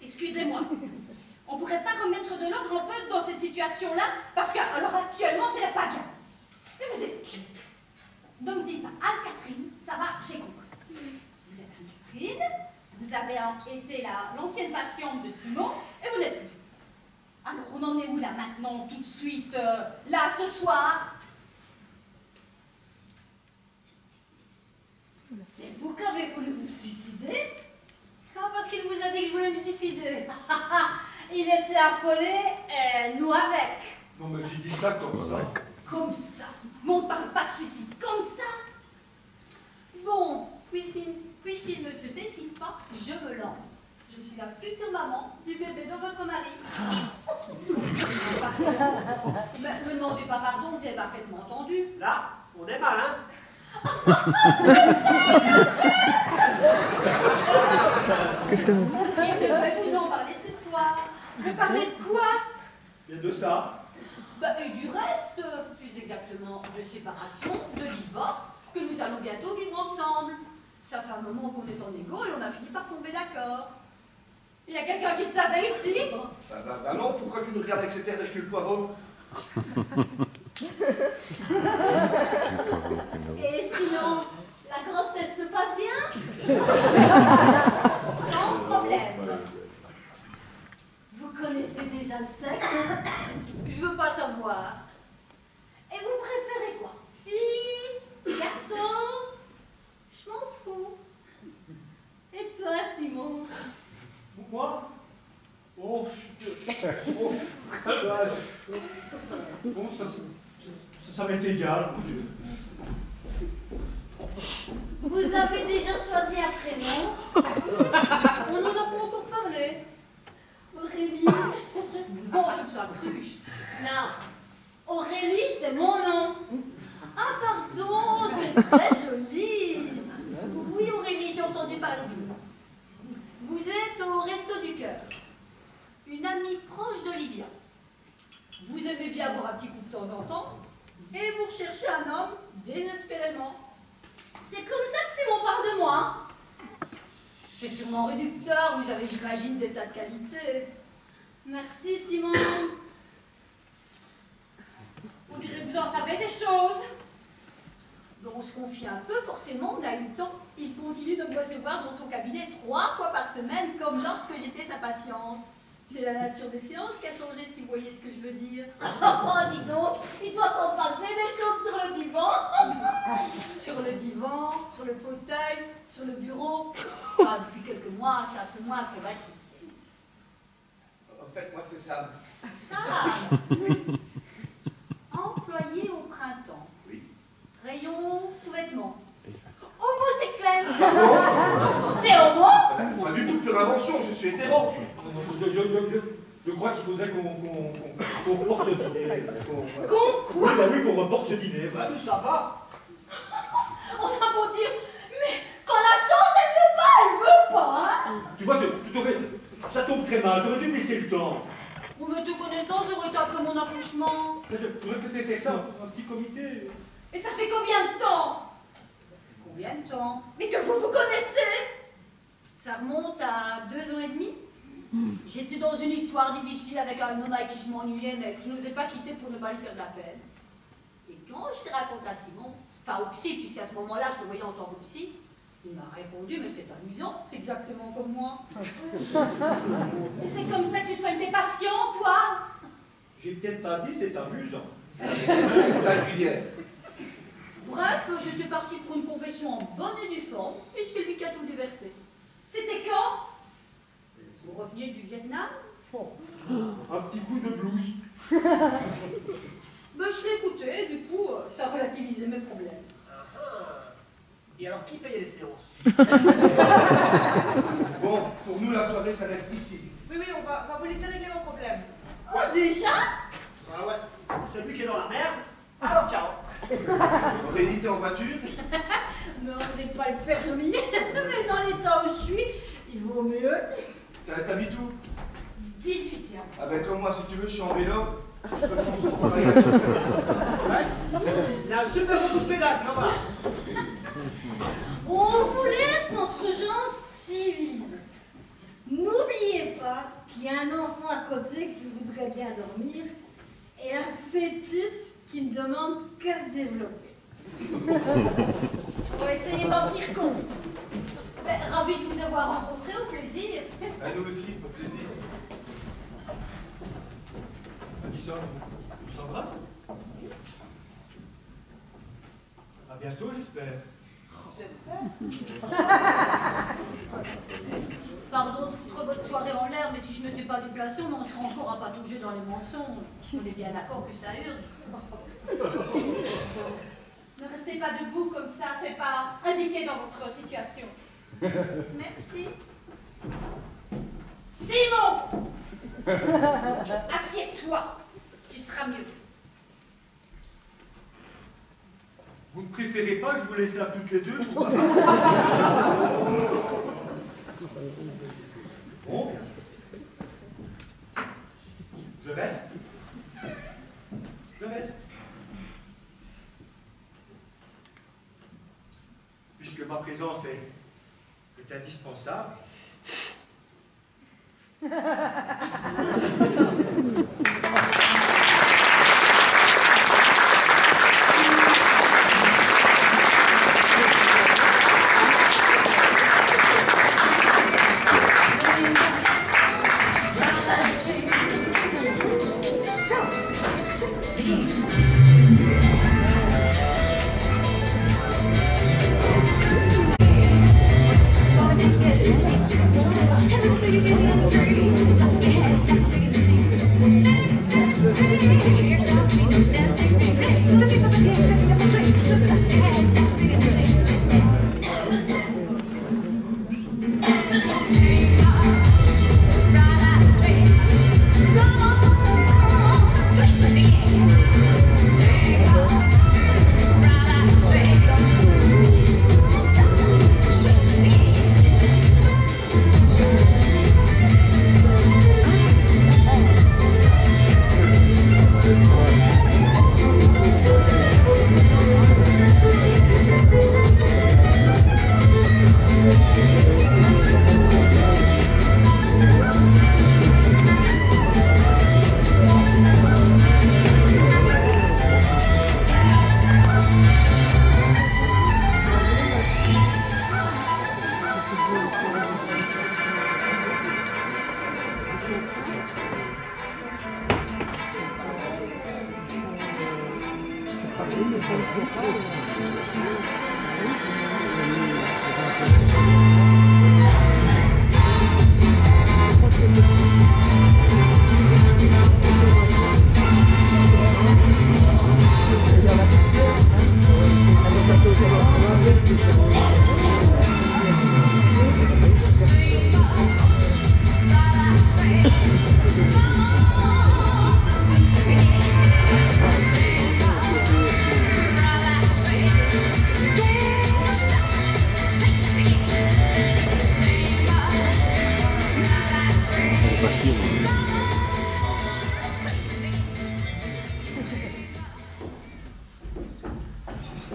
Excusez-moi. On pourrait pas remettre de l'ordre un peu dans cette situation-là? Parce que, alors actuellement, c'est la pagaille. Mais vous êtes qui? Ne me dites pas Anne-Catherine, ça va, j'ai compris. Vous êtes Anne-Catherine, vous avez été l'ancienne patiente de Simon, et vous n'êtes plus. Alors on en est où là maintenant, tout de suite, là, ce soir? C'est vous qui avez voulu vous suicider? Ah, parce qu'il vous a dit que je voulais me suicider. Il était affolé, et nous avec. Non, mais j'ai dit ça comme ça. Comme ça? Mais on parle pas de suicide, comme ça? Bon, puisqu'il ne se décide pas, je me lance. Je suis la future maman du bébé de votre mari. Me demandez pas pardon, vous avez parfaitement entendu. Là, on est malin. Il devrait vous en parler ce soir. Mais parlez de quoi? Et de ça. Bah, et du reste, plus exactement de séparation, de divorce, que nous allons bientôt vivre ensemble. Ça fait un moment qu'on est en égo et on a fini par tomber d'accord. Il y a quelqu'un qui le savait ici? Bah non, pourquoi tu nous regardes avec cet air d'Hercule Poirot? Et sinon, la grossesse se passe bien? Sans problème. Vous connaissez déjà le sexe? Je veux pas savoir. Et vous préférez quoi? Fille? Garçon? Je m'en fous. Et toi, Simon? Moi? Oh, bon, ça m'est égal. Vous avez déjà choisi un prénom? On n'en a pas encore parlé. Aurélie. Bon, je suis un cruche. Non. Aurélie, c'est mon nom. Ah, pardon, c'est très joli. Oui, Aurélie, j'ai entendu parler de vous. Vous êtes au Resto du Cœur. Une amie proche d'Olivia. Vous aimez bien boire un petit coup de temps en temps. Et vous recherchez un homme désespérément. C'est comme ça que Simon parle de moi. C'est sûrement réducteur, vous avez, j'imagine, des tas de qualités. Merci, Simon. On dirait que vous en savez des choses. Bon, on se confie un peu, forcément, on a eu le temps. Il continue de me recevoir dans son cabinet 3 fois par semaine, comme lorsque j'étais sa patiente. C'est la nature des séances qui a changé, si vous voyez ce que je veux dire. Oh, dis donc, il doit s'en passer des choses sur le divan. Sur le divan, sur le fauteuil, sur le bureau. Enfin, depuis quelques mois, c'est un peu moins acrobatique. En fait, moi, c'est Sam. Sam, employé au printemps. Oui. Rayon sous-vêtements. Homosexuel. T'es homo? Pas du tout pure invention, je suis hétéro. Je crois qu'il faudrait qu'on reporte ce dîner. Con quoi? Oui, bah oui, qu'on reporte ce dîner. Bah, ça va. On a beau dire, mais quand la chance elle veut pas, hein? Tu vois, ça tombe très mal, t'aurais dû me laisser le temps. Vous me te connaissant, j'aurais été après mon accouchement. J'aurais préféré faire ça, un petit comité. Et ça fait combien de temps? Combien de temps? Mais que vous vous connaissez? Ça remonte à 2 ans et demi. J'étais dans une histoire difficile avec un homme avec qui je m'ennuyais, mais que je n'osais pas quitter pour ne pas lui faire de la peine. Et quand je l'ai raconté à Simon, enfin au psy, puisqu'à ce moment-là je le voyais en tant que psy, il m'a répondu, mais c'est amusant, c'est exactement comme moi. Et c'est comme ça que tu soignes tes patients, toi? J'ai peut-être pas dit, c'est amusant. Singulière. Bref, j'étais partie pour une confession en bonne et due forme, et c'est lui qui a tout déversé. C'était quand? Vous reveniez du Vietnam? Un petit coup de blues. Ben, je l'ai écouté, et du coup, ça relativisait mes problèmes. Et alors, qui payait les séances? Bon, pour nous, la soirée s'arrête ici. Oui, on va vous laisser régler vos problèmes. Oh, déjà? Ah ouais, celui qui est dans la merde, alors ciao. Aurélie, t'es en voiture? Non, j'ai pas le permis, mais dans l'état où je suis, il vaut mieux. T'habites où? 18 ans. Ah ben comme moi, si tu veux, je suis en vélo. Je peux prendre ton bagage. Il a un super bon coup de pédale, tu vas voir. On vous laisse entre gens civilisés. N'oubliez pas qu'il y a un enfant à côté qui voudrait bien dormir et un fœtus qui ne demande qu'à se développer. Faut essayer d'en tenir compte. Ben, ravi de vous avoir rencontré, au plaisir. À nous aussi, au plaisir. sommes. On s'embrasse. À bientôt, j'espère. Pardon de foutre votre soirée en l'air, mais si je ne m'étais pas déplacée, on en serait encore à patauger dans les mensonges. On est bien d'accord que ça urge. Ne restez pas debout comme ça, c'est pas indiqué dans votre situation. Merci. Simon! Assieds-toi, tu seras mieux. Vous ne préférez pas que je vous laisse là toutes les deux? Bon, bien. Je reste. Je reste. Puisque ma présence est indispensable.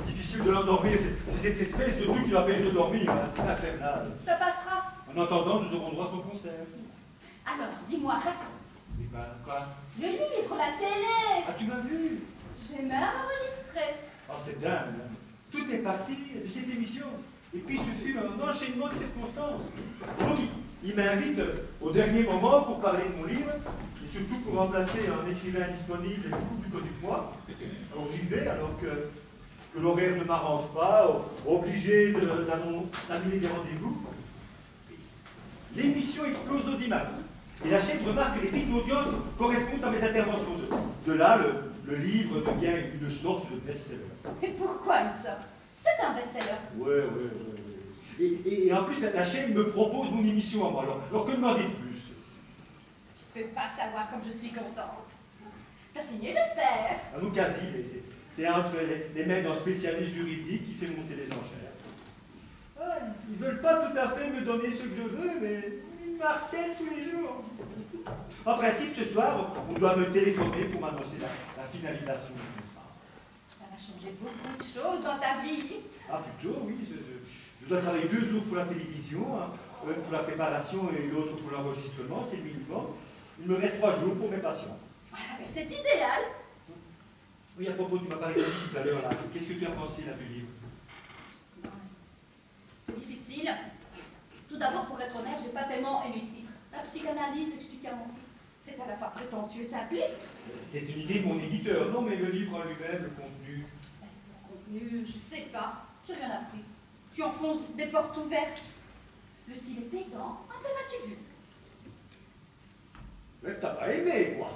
Difficile de l'endormir, c'est cette espèce de truc qui m'empêche de dormir, hein. C'est infernal. Ça passera. En attendant, nous aurons droit à son concert. Alors, dis-moi, raconte. Et ben, quoi? Le livre, la télé. Ah, tu m'as vu? J'ai même enregistré. Ah, c'est dingue, hein. Tout est parti de cette émission. Et puis, ce fut un enchaînement de circonstances. Donc, il m'invite au dernier moment pour parler de mon livre, et surtout pour remplacer un écrivain disponible et beaucoup plus connu que moi. Alors, j'y vais, alors que l'horaire ne m'arrange pas, obligé d'annuler des rendez-vous. L'émission explose d'audimat. Et la chaîne remarque que les pics d'audience correspondent à mes interventions. De là, le livre devient une sorte de best-seller. Et pourquoi une sorte? C'est un best-seller. Ouais. Et en plus, la chaîne me propose mon émission à moi. Alors que demander de plus? Tu peux pas savoir comme je suis contente. T'as signé, j'espère. Ah non, quasi. C'est entre les mains d'un spécialiste juridique qui fait monter les enchères. Ah, ils ne veulent pas tout à fait me donner ce que je veux, mais ils m'harcèlent tous les jours. En principe, ce soir, on doit me téléphoner pour m'annoncer la finalisation du contrat. Ça va changer beaucoup de choses dans ta vie. Ah, plutôt, oui. Je dois travailler 2 jours pour la télévision, hein, pour la préparation et l'autre pour l'enregistrement, c'est le minimum. Il me reste 3 jours pour mes patients. Ah, mais c'est idéal. Oui, à propos, tu m'as parlé de tout à l'heure, là. Qu'est-ce que tu as pensé, là, du livre? C'est difficile. Tout d'abord, pour être honnête, j'ai pas tellement aimé le titre. La psychanalyse expliquée à mon fils. C'est à la fois prétentieux, simpliste. C'est une idée de mon éditeur. Non, mais le livre en lui-même, le contenu. Le contenu, je sais pas. J'ai rien appris. Tu enfonces des portes ouvertes. Le style est pédant. Un peu m'as-tu vu? Mais t'as pas aimé, quoi.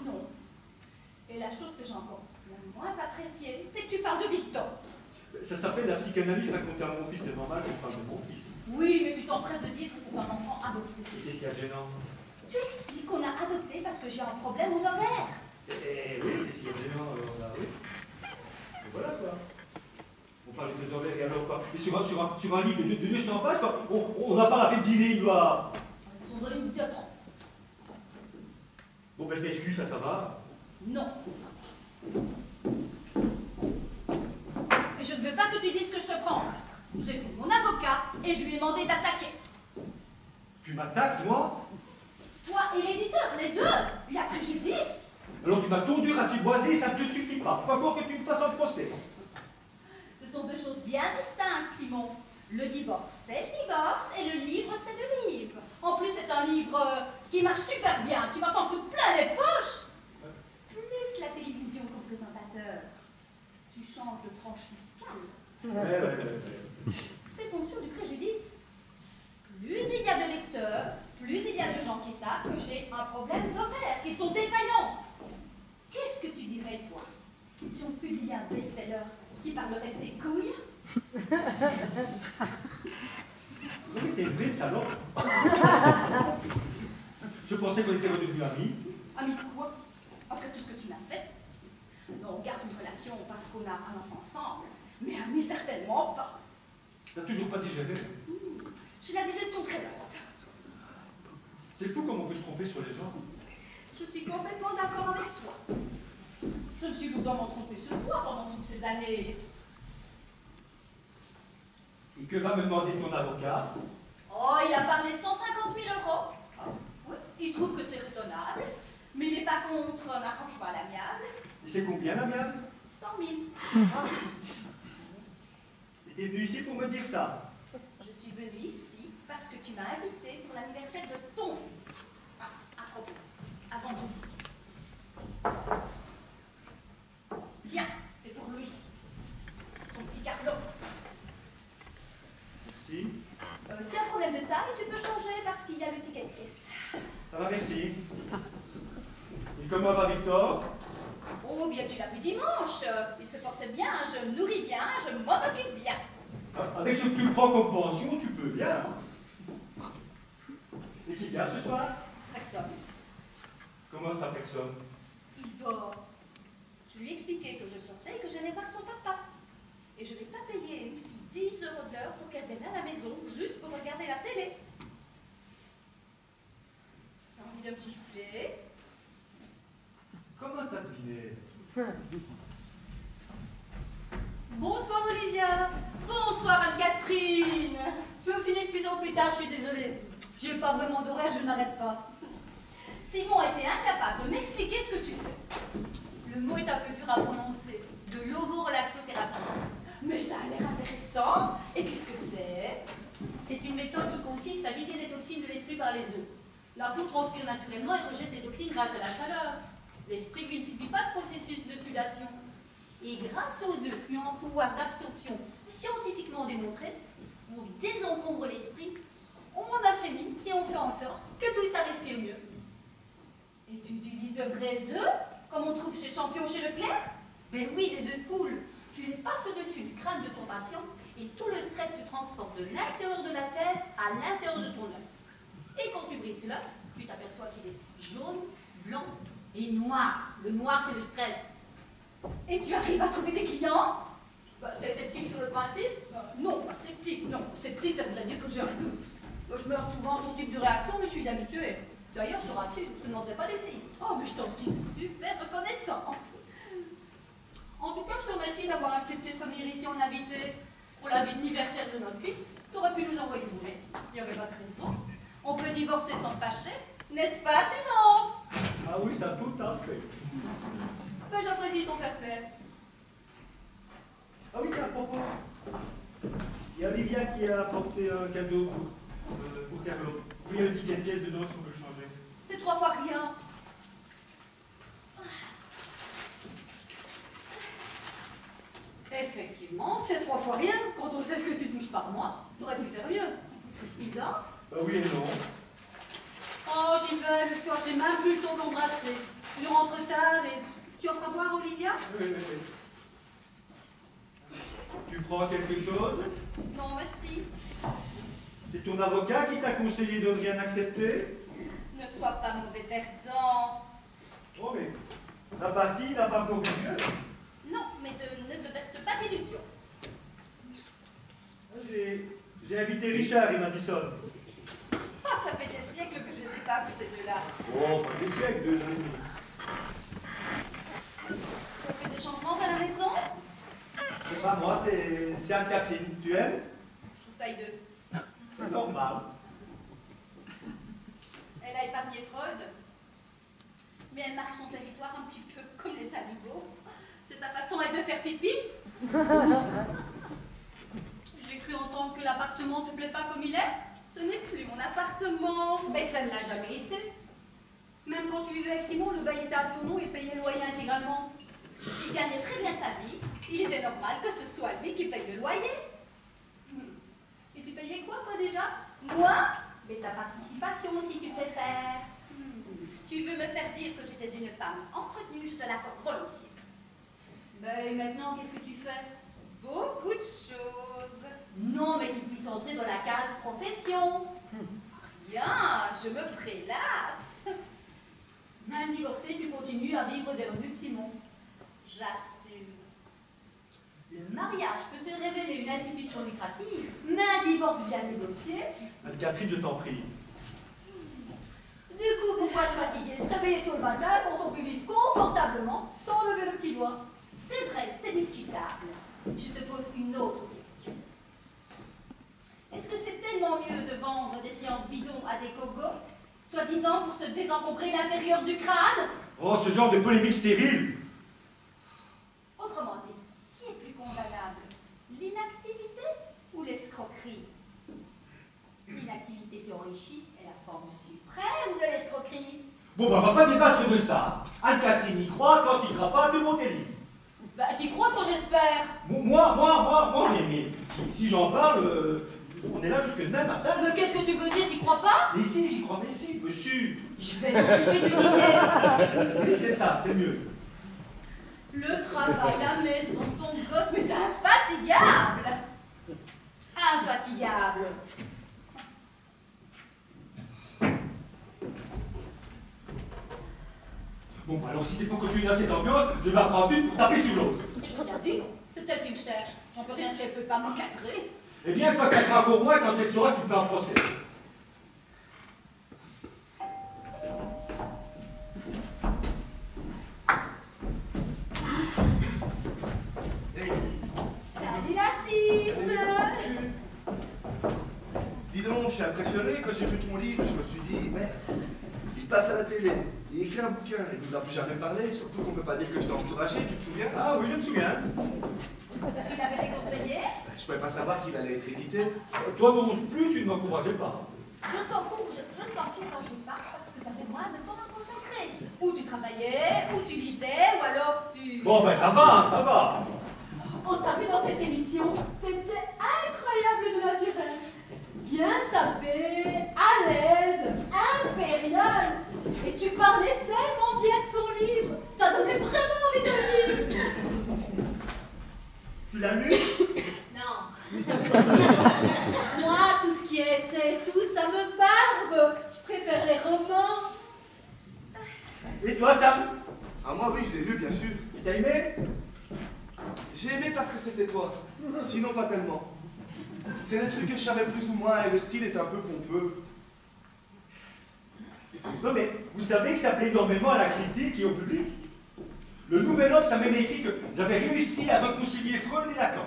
Non. Et la chose que j'ai encore la moins appréciée, c'est que tu parles de Victor. Ça s'appelle la psychanalyse racontée à mon fils. C'est normal que je parle de mon fils. Oui, mais tu t'empresses de dire que c'est un enfant adopté. Qu'est-ce qu'il y a de gênant? Tu expliques qu'on a adopté parce que j'ai un problème aux ovaires. Eh oui, qu'est-ce qu'il y a de gênant? Bah oui. Et voilà, quoi. On parle de tes ovaires et alors quoi? Et sur un livre de 200 pages, quoi, on n'a pas la peine d'idée, il doit... Ce sont des lignes de trop. Bon, ben je m'excuse, ça va. Non. Et je ne veux pas que tu dises que je te prends. J'ai vu mon avocat et je lui ai demandé d'attaquer. Tu m'attaques, moi? Toi et l'éditeur, les deux, il y a préjudice. Alors tu m'as tondu, ratiboisé, ça ne te suffit pas. Faut encore que tu me fasses un procès. Ce sont deux choses bien distinctes, Simon. Le divorce, c'est le divorce, et le livre, c'est le livre. En plus, c'est un livre qui marche super bien. Tu vas t'en foutre plein les poches. Plus la télévision comme présentateur. Tu changes de tranche fiscale. Ouais. C'est fonction du préjudice. Plus il y a de lecteurs, plus il y a de gens qui savent que j'ai un problème d'ovaire, qu'ils sont défaillants. Qu'est-ce que tu dirais, toi, si on publiait un best-seller qui parlerait des couilles? Oui, t'es vrai, salope. Je pensais qu'on était redevenus amis. Amis de quoi? Après tout ce que tu m'as fait? Non, on garde une relation parce qu'on a un enfant ensemble, mais amis certainement pas. T'as toujours pas digéré. J'ai la digestion très lente. C'est fou comme on peut se tromper sur les gens. Je suis complètement d'accord avec toi. Je me suis lourdement trompée sur toi pendant toutes ces années. Et que va me demander ton avocat? Oh, il a parlé de 150 000 €. Oui, il trouve que c'est raisonnable, mais il n'est pas contre un arrangement à l'amiable. Et c'est combien, l'amiable? 100 000. Et t'es venu ici pour me dire ça? Je suis venue ici parce que tu m'as invité pour l'anniversaire de ton fils. Ah, à propos, avant que j'oublie. Tiens, c'est pour lui. Ton petit Carlo. Merci. S'il y a un problème de taille, tu peux changer parce qu'il y a le ticket de caisse. Ça va, merci. Et comment va Victor? Oh, bien tu l'as vu dimanche. Il se porte bien, je le nourris bien, je m'en occupe bien. Avec ce que tu prends comme pension, tu peux bien. Et qui garde ce soir? Personne. Comment ça, personne? Il dort. Je lui ai expliqué que je sortais et que j'allais voir son papa. Et je ne vais pas payer une fille 10 € de l'heure pour qu'elle vienne à la maison juste pour regarder la télé. T'as envie de me gifler? Comment t'as deviné? Bonsoir Olivia. Bonsoir Anne-Catherine. Je veux finir de plus en plus tard, je suis désolée. Si j'ai pas vraiment d'horaire, je n'arrête pas. Simon était incapable de m'expliquer ce que tu fais. Le mot est un peu dur à prononcer. De l'ovorelaxothérapie. Mais ça a l'air intéressant. Et qu'est-ce que c'est? C'est une méthode qui consiste à vider les toxines de l'esprit par les œufs. La peau transpire naturellement et rejette les toxines grâce à la chaleur. L'esprit, lui, ne subit pas de processus de sudation. Et grâce aux œufs qui ont un pouvoir d'absorption scientifiquement démontré, on désencombre l'esprit, on assainit et on fait en sorte que tout ça respire mieux. Et tu utilises de vrais œufs, comme on trouve chez Champion, chez Leclerc? Mais oui, des œufs de poule. Tu les passes au-dessus du crâne de ton patient et tout le stress se transporte de l'intérieur de la tête à l'intérieur de ton œuf. Et quand tu brises l'œuf, tu t'aperçois qu'il est jaune, blanc et noir. Le noir, c'est le stress. Et tu arrives à trouver des clients? T'es sceptique sur le principe? Non, pas sceptique, non. Sceptique, ça voudrait dire que j'ai un doute. Moi, je me heurte souvent à ton type de réaction, mais je suis habituée. D'ailleurs, je te rassure, je ne te demanderai pas d'essayer. Oh, mais je t'en suis super reconnaissante. En tout cas, je te remercie d'avoir accepté de venir ici en invité pour l'anniversaire de notre fils. Tu aurais pu nous envoyer une lettre. Il n'y avait pas de raison. On peut divorcer sans se fâcher, n'est-ce pas, Simon? Ah oui, ça tout à fait. Ben, j'apprécie ton fair play. Ah oui, tiens, à propos. Il y a Olivia qui a apporté un cadeau pour Carlo. Oui, il y a un ticket de pièce dedans si on veut changer. C'est 3 fois rien. Effectivement, c'est 3 fois rien. Quand on sait ce que tu touches par mois, on aurait pu faire mieux. Hilda? Oui et non. Oh, j'y vais, le soir, j'ai même plus le temps d'embrasser. Je rentre tard et... Tu offres à boire, Olivia? Oui. Tu prends quelque chose? Non, merci. C'est ton avocat qui t'a conseillé de ne rien accepter? Ne sois pas mauvais perdant. Oh, mais la partie n'a pas encore eu lieu. Non, mais ne te berce pas d'illusions. J'ai invité Richard et Madison. Ah, ça fait des siècles que je ne sais pas que ces deux-là. Oh, pas des siècles, 2 ans et demi. Tu as fait des changements à la maison? C'est pas moi, c'est Anne-Catherine. Tu aimes? Je trouve ça hideux. C'est normal. Elle a épargné Freud. Mais elle marque son territoire un petit peu comme les saligots. C'est sa façon à elle de faire pipi. J'ai cru entendre que l'appartement te plaît pas comme il est. Ce n'est plus mon appartement. Mais ça ne l'a jamais été. Même quand tu vivais avec Simon, le bail était à son nom et payait le loyer intégralement. Il gagnait très bien sa vie. Il était normal que ce soit lui qui paye le loyer. Et tu payais quoi, toi, déjà? Moi? Mais ta participation, si tu préfères. Si tu veux me faire dire que j'étais une femme entretenue, je te l'accorde volontiers. Ben, et maintenant, qu'est-ce que tu fais? Beaucoup de choses. Non, mais tu puisses entrer dans la case profession. Bien, je me prélasse. Même divorcé, tu continues à vivre des revenus de Simon. J'assume. Le mariage peut se révéler une institution lucrative, mais un divorce bien négocié. Anne-Catherine, je t'en prie. Du coup, pourquoi se fatiguer, se réveiller tôt le matin quand on peut vivre confortablement sans lever le petit doigt? C'est vrai, c'est discutable. Je te pose une autre question. Est-ce que c'est tellement mieux de vendre des séances bidons à des cogos, soi-disant pour se désencombrer l'intérieur du crâne? Oh, ce genre de polémique stérile. Autrement dit, qui est plus condamnable? L'inactivité ou l'escroquerie? L'inactivité qui enrichit est la forme suprême de l'escroquerie. Bon, bah, on va pas débattre de ça. Anne-Catherine y croit, quand il croit pas, de mon libre. Bah, tu crois quand j'espère? Moi, mais si j'en parle, on est là jusque demain matin. Mais qu'est-ce que tu veux dire, tu crois pas? Mais si, j'y crois, mais si, monsieur. Je vais m'occuper du dîner. Oui, c'est ça, c'est mieux. Le travail, la maison, ton gosse, mais t'es infatigable! Infatigable. Bon, bah, alors si c'est pour continuer dans cette ambiance, je vais en prendre une pour taper sur l'autre. Je rien dit, c'est elle qui me cherche. J'en peux rien si elle peut pas m'encadrer. Eh bien, quand elle fera pour moi, quand elle saura que tu fais un procès. Salut l'artiste! Dis donc, je suis impressionné quand j'ai vu ton livre, je me suis dit, merde, il passe à la télé, il écrit un bouquin, il ne nous a plus jamais parlé, surtout qu'on ne peut pas dire que je t'ai encouragé, tu te souviens? Ah oui, je me souviens. Tu l'avais déconseillé? Je ne pouvais pas savoir qu'il allait être édité. Toi, non plus, tu ne m'encourageais pas. Je ne t'encourage pas parce que tu avais moins de temps à consacrer. Ou tu travaillais, ou tu lisais, ou alors tu... Bon, ben ça va, ça va. On t'a vu dans cette émission, t'étais incroyable de naturel. Bien sapé, à l'aise, impérial. Et tu parlais tellement bien de ton livre, ça donnait vraiment envie de lire. Tu l'as lu? Non. Moi, tout ce qui est essai, tout, ça me barbe. Je préfère les romans. Et toi, Sam? Ah moi oui, je l'ai lu, bien sûr. Et t'as aimé? J'ai aimé parce que c'était toi, sinon pas tellement. C'est des trucs que je savais plus ou moins et le style est un peu pompeux. Non, mais vous savez que ça plaît énormément à la critique et au public. Le Nouvel Obs a même écrit que j'avais réussi à réconcilier Freud et Lacan.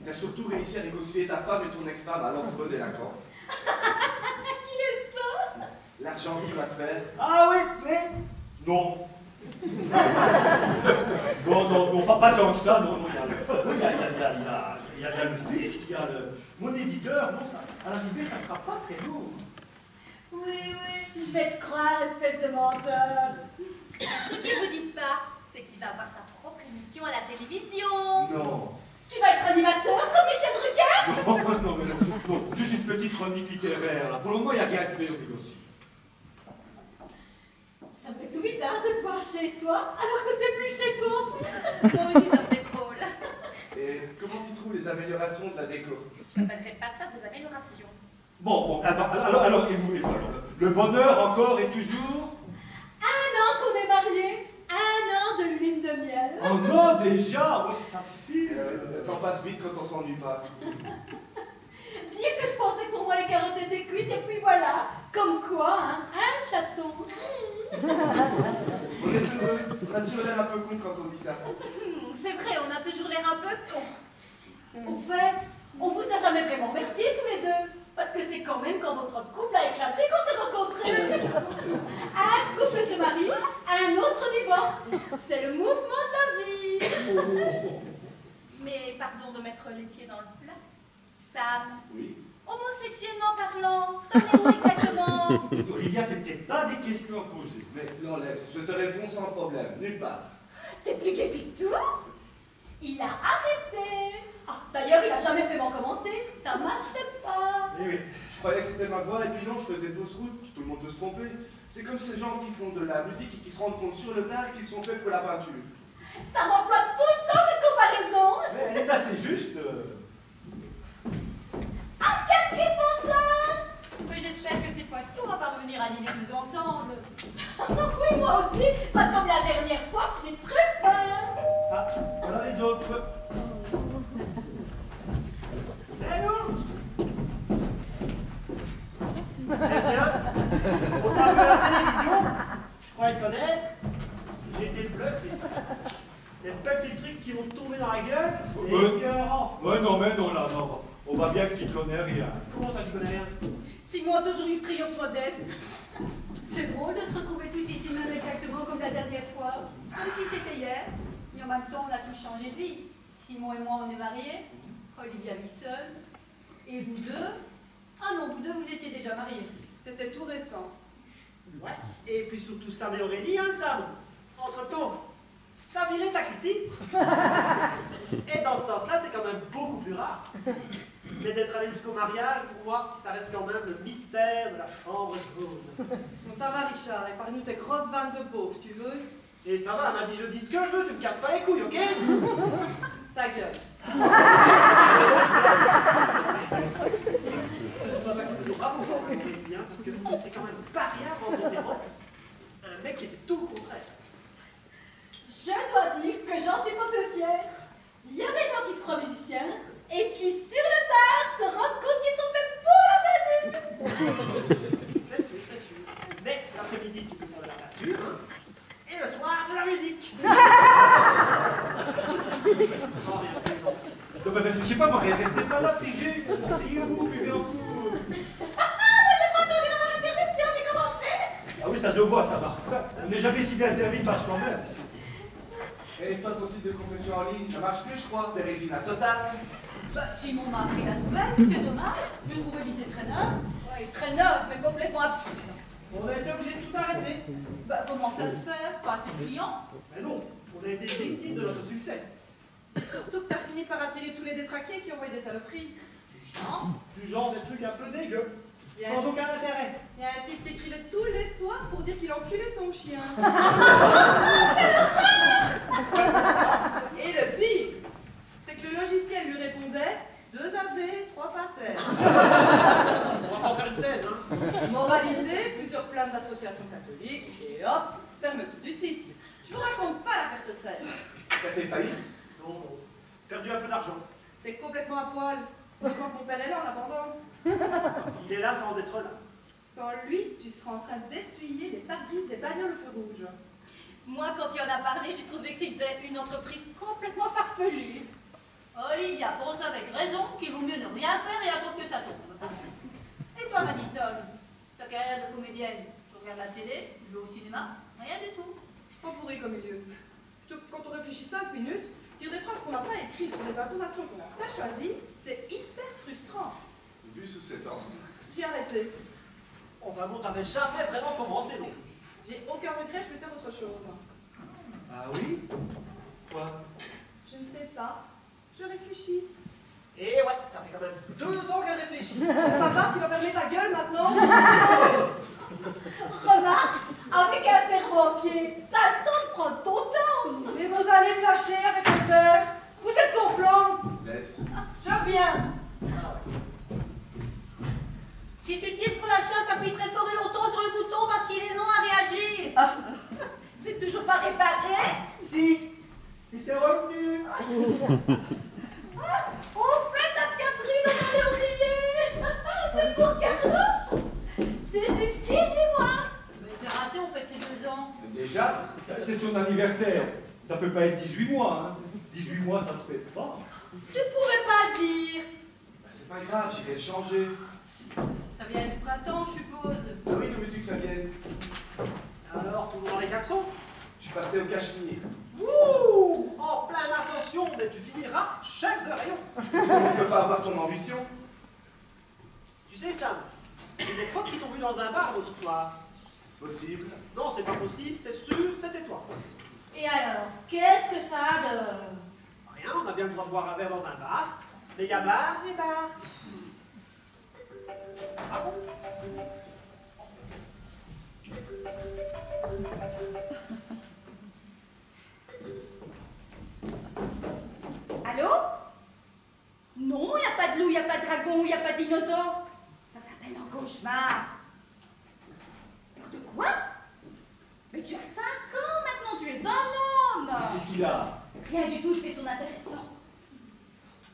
Tu as surtout réussi à réconcilier ta femme et ton ex-femme, alors Freud et Lacan. Qui est ça? L'argent que tu vas te faire. Ah oui, mais... Non. non, pas tant que ça, non, il y a le fisc, il y a le... Mon éditeur, non, ça, à l'arrivée, ça sera pas très lourd. Oui, je vais te croire, espèce de menteur. Ce que vous dites pas, c'est qu'il va avoir sa propre émission à la télévision. Non. Tu vas être animateur comme Michel Drucker? Non, mais non, juste une petite chronique littéraire, là. Pour le moment, il n'y a rien de fait au dossier. Ça me fait tout bizarre de te voir chez toi, alors que c'est plus chez toi. Moi aussi, ça me fait drôle. Et comment tu trouves les améliorations de la déco? J'appellerais pas ça des améliorations. Bon, alors, et vous, alors, le bonheur encore et toujours? 1 an qu'on est mariés, 1 an de lune de miel. Oh non, déjà, oui, ça file. Le temps passe vite quand on s'ennuie pas. Dire que je pensais que pour moi les carottes étaient cuites, et puis voilà. Comme quoi, hein, un chaton. On est heureux. On a toujours l'air un peu con quand on dit ça. C'est vrai, on a toujours l'air un peu con. Au fait, on vous a jamais vraiment remercié tous les deux. Parce que c'est quand même quand votre couple a éclaté qu'on s'est rencontrés. Un couple se marie, un autre divorce. C'est le mouvement de la vie. Mais pardon de mettre les pieds dans le plat. Sam, Oui. homosexuellement parlant, t'en es où exactement? Olivia, c'est peut-être pas des questions à poser. Mais non, laisse. Je te réponds sans problème. Nulle part. T'es plus gay du tout? Il a arrêté. Ah, d'ailleurs, il a jamais vraiment commencé. Ça marchait pas. Eh oui. Je croyais que c'était ma voix et puis non, je faisais fausse route. Tout le monde peut se tromper. C'est comme ces gens qui font de la musique et qui se rendent compte sur le tard qu'ils sont faits pour la peinture. Ça m'emploie tout le temps cette comparaison. Mais elle est assez juste. Ah, Catherine, bonsoir. Mais j'espère que cette fois-ci, on va pas revenir à dîner tous ensemble. Oui, moi aussi. Pas comme la dernière fois, j'ai très faim. Ah, voilà les autres. C'est nous. Eh bien, on t'a vu à la télévision, je croyais te connaître, j'ai été bluffé. Les petits trucs qui vont te tomber dans la gueule, c'est écœurant. Ouais, non, mais non, là, non. On voit bien que tu connais rien. Comment ça, j'y connais rien? Simon a toujours eu le triomphe modeste. C'est drôle de se retrouver tous ici, même exactement comme la dernière fois. Comme si c'était hier. Et en même temps, on a tous changé de vie. Simon et moi, on est mariés. Olivia vit seule. Et vous deux? Ah non, vous deux, vous étiez déjà mariés. C'était tout récent. Ouais, et puis surtout Sam et Aurélie, hein, Sam. Entre-temps, t'as viré ta cutie. Et dans ce sens-là, c'est quand même beaucoup plus rare. Mais d'être allé jusqu'au mariage, pour moi, ça reste quand même le mystère de la chambre jaune. Bon, ça va, Richard, épargne-nous tes grosses vannes de pauvre, tu veux? Et ça va, elle m'a dit je dis ce que je veux, tu me casses pas les couilles, ok? Ta gueule. C'est surtout pas que je bravo quand même, bien, parce que c'est quand même pas rien pour tes robes. Un mec qui était tout le contraire. Je dois dire que j'en suis pas peu fière. Il y a des gens qui se croient musiciens et qui, sur le tard, se rendent compte qu'ils sont faits pour la peinture. C'est sûr, c'est sûr. Mais l'après-midi, tu peux faire de la peinture, hein, et le soir, de la musique. Non, rien, je plaisante. Non, mais je sais pas, moi, restez pas là, figé. Asseyez-vous, buvez un coup. Moi, j'ai pas entendu dans la permission, j'ai commencé. Ah oui, ça se voit, ça va. On n'est jamais si bien servi par soi-même. Et toi, ton site de confession en ligne, ça marche plus, je crois. Bérésina totale. Bah, Simon m'a appris la nouvelle, c'est dommage. Je trouvais l'idée très neuve. Ouais, très neuve, mais complètement absurde. On a été obligé de tout arrêter. Bah, comment ça se fait? Pas assez de clients. Mais non, on a été victime de notre succès. Surtout que t'as fini par attirer tous les détraqués qui envoyaient des saloperies. Du genre des trucs un peu dégueux, Il y a sans aucun intérêt. il y a un type qui écrivait tous les soirs pour dire qu'il enculait son chien. Et le pire, c'est que le logiciel lui répondait 2 AV, 3 pater. On va pas faire une thèse, hein. Moralité, plusieurs plaintes d'associations catholiques, et hop, fermeture du site. Je vous raconte pas la perte sèche. T'as fait faillite. Non, non. Perdu un peu d'argent. T'es complètement à poil. Heureusement que mon père est là en attendant. Il est là sans être là. Sans lui, tu seras en train d'essuyer les pare-brises des bagnoles au feu rouge. Moi, quand il en a parlé, j'ai trouvé que c'était une entreprise complètement farfelue. Olivia pense avec raison qu'il vaut mieux ne rien faire et attendre que ça tombe. Et toi, Madison, ta carrière de comédienne, tu regardes la télé, tu joues au cinéma, rien du tout. Pas pourri comme milieu. Plutôt que quand on réfléchit 5 minutes, dire des phrases qu'on n'a pas écrites pour des intonations qu'on n'a pas choisies, c'est hyper frustrant. Vu sous cet angle. J'ai arrêté. Enfin bon, t'avais jamais vraiment commencé, non? J'ai aucun regret, je vais faire autre chose. Ah oui? Quoi? Je ne sais pas. Je réfléchis. Et ouais, ça fait quand même 2 ans qu'elle réfléchit. Ça va, tu vas fermer ta gueule maintenant? Remarque, avec un père banquier, t'as le temps de prendre ton temps. Mais vous allez me lâcher avec le père. Vous êtes complot. Laisse. Je viens. Si tu tires sur la chasse, appuie très fort et longtemps sur le bouton parce qu'il est long à réagir. C'est toujours pas réparé. Si! Et c'est revenu! Au fait, ta Catherine, on allait oublier. C'est pour Carlo. C'est du 18 mois. Mais c'est raté, on fête ses 2 ans. Déjà? C'est son anniversaire. Ça peut pas être 18 mois, hein. 18 mois, ça se fait pas. Tu pourrais pas dire. Bah, c'est pas grave, j'irai changer. Ça vient du printemps, je suppose. Ah oui, d'où veux-tu que ça vienne? Alors, toujours dans les caleçons? Je suis passé au cachemire. Ouh! En pleine ascension, mais tu finiras chef de rayon. On peut pas avoir ton ambition. Tu sais, Sam, il y a des potes qui t'ont vu dans un bar l'autre soir. C'est possible. Non, c'est pas possible, c'est sûr, c'était toi. Et alors, qu'est-ce que ça a de... Rien, on a bien le droit de boire un verre dans un bar. Mais il y a bar et bar. Ah bon? Allô? Non, il n'y a pas de loup, il n'y a pas de dragon, il n'y a pas de dinosaure. Ça s'appelle un cauchemar. Peur de quoi? Mais tu as 5 ans maintenant, tu es un homme. Qu'est-ce qu'il a? Rien du tout, il fait son intéressant.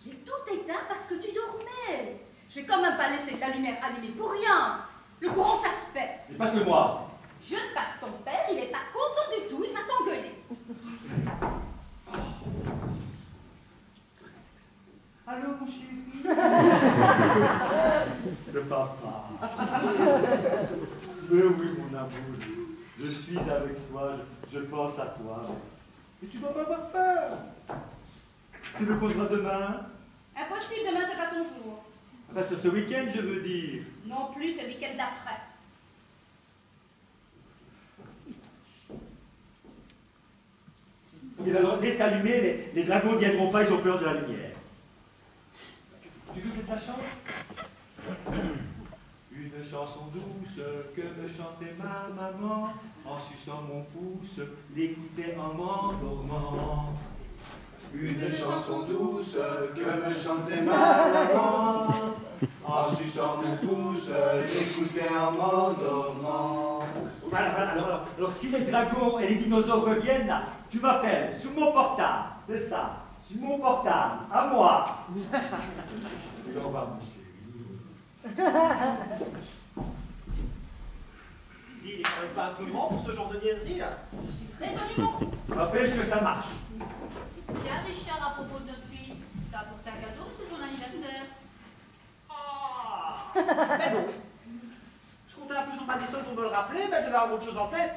J'ai tout éteint parce que tu dormais. Je vais quand même pas laisser ta lumière allumée pour rien. Le courant, ça se fait. Et passe-le-moi. Je te passe ton père, il est pas content du tout, il va t'engueuler. Allô, mon chéri? Le papa. Mais oui, mon amour. Je suis avec toi, je pense à toi. Mais tu dois pas avoir peur. Tu me compteras demain? Impossible, demain c'est pas ton jour. Enfin, ce week-end, je veux dire. Non plus, c'est le week-end d'après. Et alors, laisse allumer, les dragons ne viendront pas, ils ont peur de la lumière. Tu veux que je te la chante? Une chanson douce que me chantait ma maman, en suçant mon pouce, l'écoutait en m'endormant. Une chanson douce que me chantait ma maman. En suçant mon pouce, j'écoutais en m'endormant. Voilà, alors, si les dragons et les dinosaures reviennent là, tu m'appelles sur mon portable, c'est ça, sur mon portable, à moi. Et on va, mon chéri. Il est quand même pas un peu grand pour ce genre de niaiserie, là. Résolument. N'empêche que ça marche. Tiens, Richard, à propos de notre fils, t'as apporté un cadeau, c'est son anniversaire. Ah! Mais non. Je comptais un peu sur Madison pour me le rappeler, mais elle devait avoir autre chose en tête.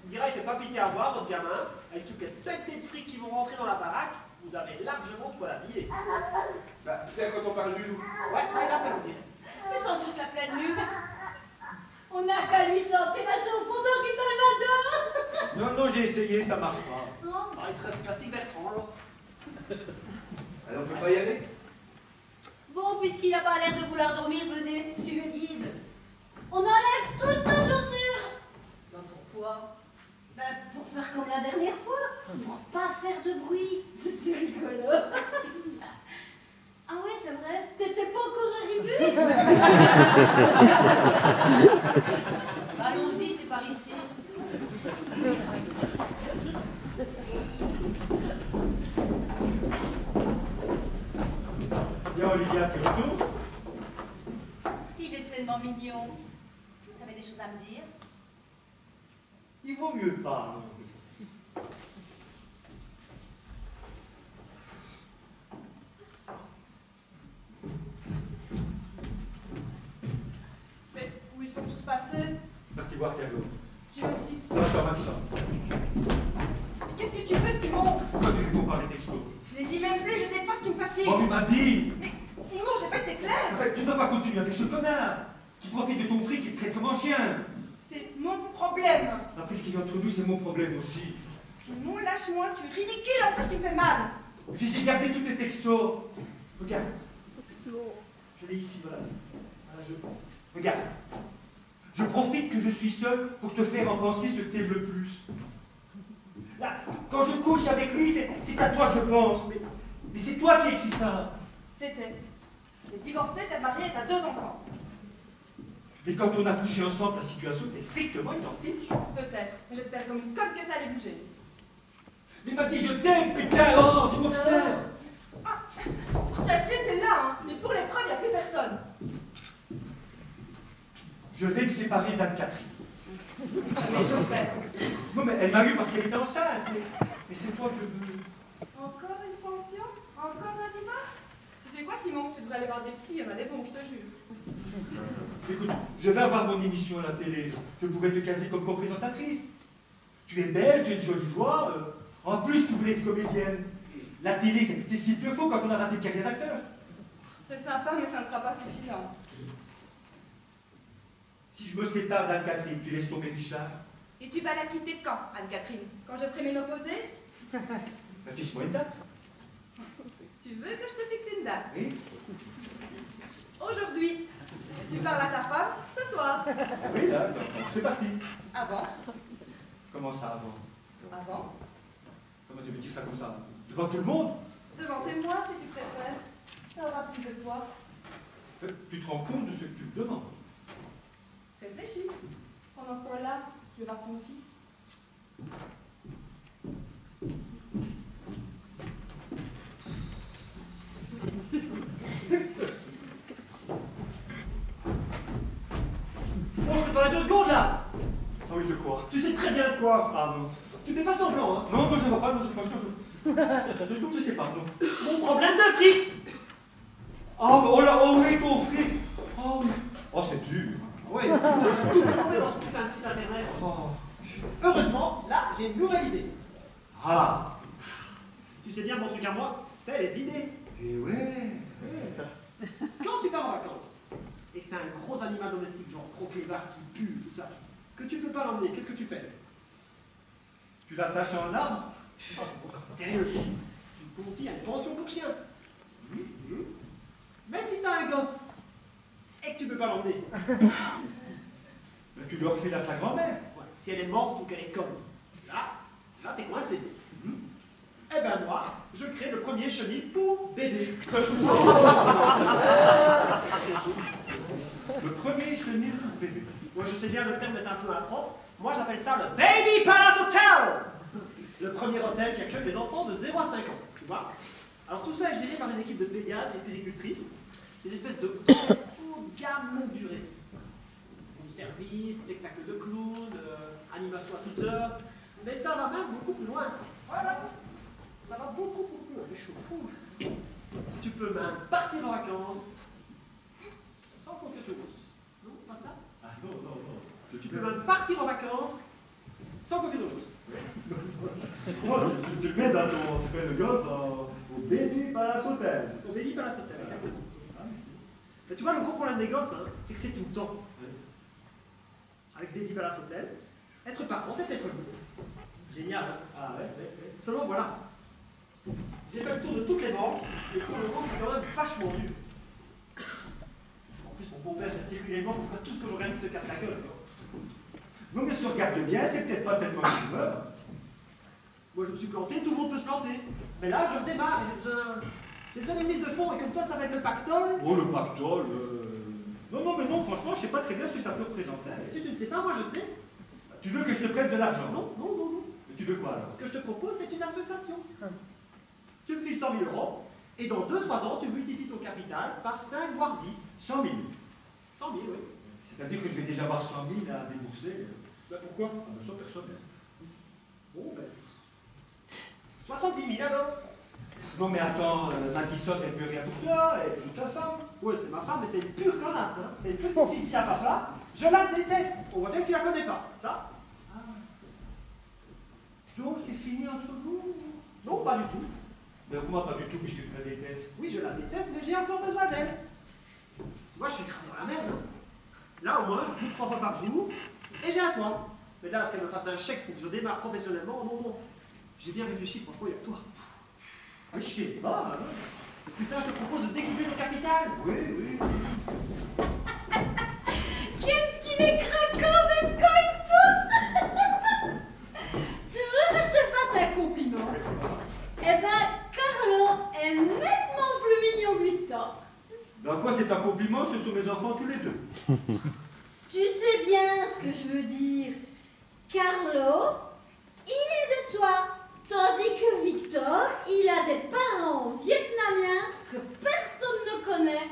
On dirait, il fait pas pitié à voir, votre gamin. Avec toutes les têtes de frics qui vont rentrer dans la baraque, vous avez largement de quoi l'habiller. Bah, c'est quand on parle du loup. Ouais, il a perdu. C'est sans doute la pleine lune. On n'a qu'à lui chanter la chanson d'Henri Dalmada. Non, non, j'ai essayé, ça marche pas. Ah, il te reste du plastique Bertrand, alors. Alors, on peut pas y aller? Bon, puisqu'il n'a pas l'air de vouloir dormir, venez, je suis le guide. On enlève toutes nos chaussures. Ben pourquoi? Ben, pour faire comme la dernière fois. Pour pas faire de bruit. C'était rigolo. Ah ouais, c'est vrai. T'étais pas encore arrivé. Allons-y, c'est par ici. Bien, Olivia, tu retournes? Il est tellement mignon. T'avais des choses à me dire? Il vaut mieux pas. Mais où ils sont tous passés? Parti voir Carlo. J'ai aussi. Dans ma chambre. Qu'est-ce que tu veux, Simon? Pourquoi tu réponds par les textos? Je les lis même plus, je sais pas ce qui me fatigue. Oh, il m'a dit! Mais Simon, j'ai pas été claire. En fait, tu ne vas pas continuer avec ce connard qui qui profite de ton fric et te traite comme un chien. C'est mon problème. Après, ce qu'il y a entre nous, c'est mon problème aussi. Simon, lâche-moi, tu es ridicule, en plus tu me fais mal. Puis j'ai gardé tous tes textos. Regarde. Je l'ai ici, voilà. Regarde. Je profite que je suis seul pour te faire en penser ce que t'aimes le plus. Là, quand je couche avec lui, c'est à toi que je pense. Mais c'est toi qui écris ça. C'était. T'es divorcé, t'es marié et t'as 2 enfants. Et quand on a couché ensemble, la situation était strictement identique. Peut-être, mais j'espère comme une coque que ça allait bouger. Il m'a dit je t'aime, putain, oh, tu m'observes. Tchatché, t'es là, hein. Mais pour l'épreuve, il n'y a plus personne. Je vais me séparer d'Anne-Catherine. Mais ton père. Non, mais elle m'a eu parce qu'elle était enceinte. Mais c'est toi que je veux. Encore une pension? Encore un divorce? Tu sais quoi, Simon? Tu devrais aller voir des psys, il y en a des bons, je te jure. Écoute, je vais avoir mon émission à la télé. Je pourrais te caser comme co-présentatrice. Tu es belle, tu as une jolie voix. En plus, tu voulais être comédienne. La télé, c'est ce qu'il te faut quand on a raté une carrière d'acteur. C'est sympa, mais ça ne sera pas suffisant. Si je me sépare d'Anne-Catherine, tu laisses tomber Richard. Et tu vas la quitter quand, Anne-Catherine? Quand je serai ménopausée? Fixe-moi une date. Tu veux que je te fixe une date? Oui. Aujourd'hui. Tu parles à ta femme ce soir. Oui, là, c'est parti. Avant. Comment ça, avant? Avant. Comment tu veux dire ça comme ça? Devant tout le monde? Devant témoin, si tu préfères. Ça aura plus de poids. Tu te rends compte de ce que tu me demandes? Réfléchis. Pendant ce temps-là, je vais voir ton fils. Bon, je peux parler 2 secondes là. Ah oui, de quoi? Tu sais très bien de quoi. Ah non. Tu fais pas semblant, hein. Non, je ne vois pas, non, je sais pas, non. Mon problème de fric. Oh là, oh oui, ton fric. Oh oui. Oh, c'est dur. Oui, putain, j'ai tout tombé dans ce putain de site internet. Oh. Heureusement, là, j'ai une nouvelle idée. Ah. Tu sais bien, mon truc à moi, c'est les idées. Et ouais. Quand tu pars en vacances et que t'as un gros animal domestique, genre croquet-var qui pue, tout ça, que tu peux pas l'emmener, qu'est-ce que tu fais? Tu l'attaches à un arbre? Sérieux? Tu confies à une pension pour chien. Mais si t'as un gosse et que tu peux pas l'emmener, Tu le refiles à sa grand-mère. ouais, si elle est morte ou qu'elle est conne, là t'es coincé. Eh ben moi, je crée le premier chenil pour bébé. Le premier chenil pour bébé. Moi je sais bien le terme est un peu impropre, moi j'appelle ça le Baby Palace Hotel. Le premier hôtel qui accueille les enfants de 0 à 5 ans, tu vois. Alors tout ça est géré par une équipe de pédiatres et péricultrices. C'est une espèce de haut gamme longue durée. Room service, spectacle de clowns, animation à toutes heures. Mais ça va même beaucoup plus loin. Voilà. Ça va beaucoup plus loin. C'est chaud. Tu peux même partir en vacances sans confier tes grosses. Non, pas ça? Ah non. Tu peux même partir en vacances sans confier tes grosses. Tu le mets dans ton. Tu fais le gosse au Baby Palace Hotel. Au Baby Palace Hotel, exactement. Mais tu vois, le gros problème des gosses, hein, c'est que c'est tout le temps. Avec Baby Palace Hotel, être parent, c'est être libre. Génial, hein? Ah ouais. Seulement voilà. J'ai fait le tour de toutes les banques, et pour le moment, c'est quand même vachement dur. En plus, mon beau-père fait circuler les banques pour que tout ce que j'organise se casse la gueule. Quoi. Non, mais si on regarde bien, c'est peut-être pas tellement une humeur. Moi, je me suis planté, tout le monde peut se planter. Mais là, je redémarre, j'ai besoin d'une mise de fonds, et comme toi, ça va être le pactole. Oh, le pactole. Non, mais non, franchement, je sais pas très bien ce que ça peut représenter. Si tu ne sais pas, moi je sais. Tu veux que je te prête de l'argent? Non. Mais tu veux quoi alors? Ce que je te propose, c'est une association. Tu me files 100 000 €, et dans 2-3 ans, tu multiplies ton capital par 5 voire 10. 100 000. 100 000, oui. C'est-à-dire que je vais déjà avoir 100 000 à débourser. Ben pourquoi? Ah, ben, ça, personnel. Bon, ben. 70 000 alors? Non, mais attends, Madison, elle peut rien pour toi, elle joue ta femme. Ouais, c'est ma femme, mais c'est une pure connasse, hein. C'est une petite fille à papa. Je la déteste. On voit bien que tu la connais pas. Ça? Donc, c'est fini entre vous? Non, pas du tout. Ben, moi, pas du tout, puisque tu la détestes. Oui, je la déteste, mais j'ai encore besoin d'elle. Moi, je suis grave dans la merde, hein. Là, au moins, je bouffe 3 fois par jour et j'ai un toit. Mais là, est-ce qu'elle me fasse un chèque pour que je démarre professionnellement? Non, non. J'ai bien réfléchi, franchement, il y a toi. Oui, je sais pas. Hein. Putain, je te propose de découper ton capital. Oui, oui. Qu'est-ce qu'il est craquant même quand il tousse. Tu veux que je te fasse un compliment? Eh ben, Carlo est nettement plus mignon que Victor. Dans quoi c'est un compliment? Ce sont mes enfants tous les deux. Tu sais bien ce que je veux dire. Carlo, il est de toi. Tandis que Victor, il a des parents vietnamiens que personne ne connaît.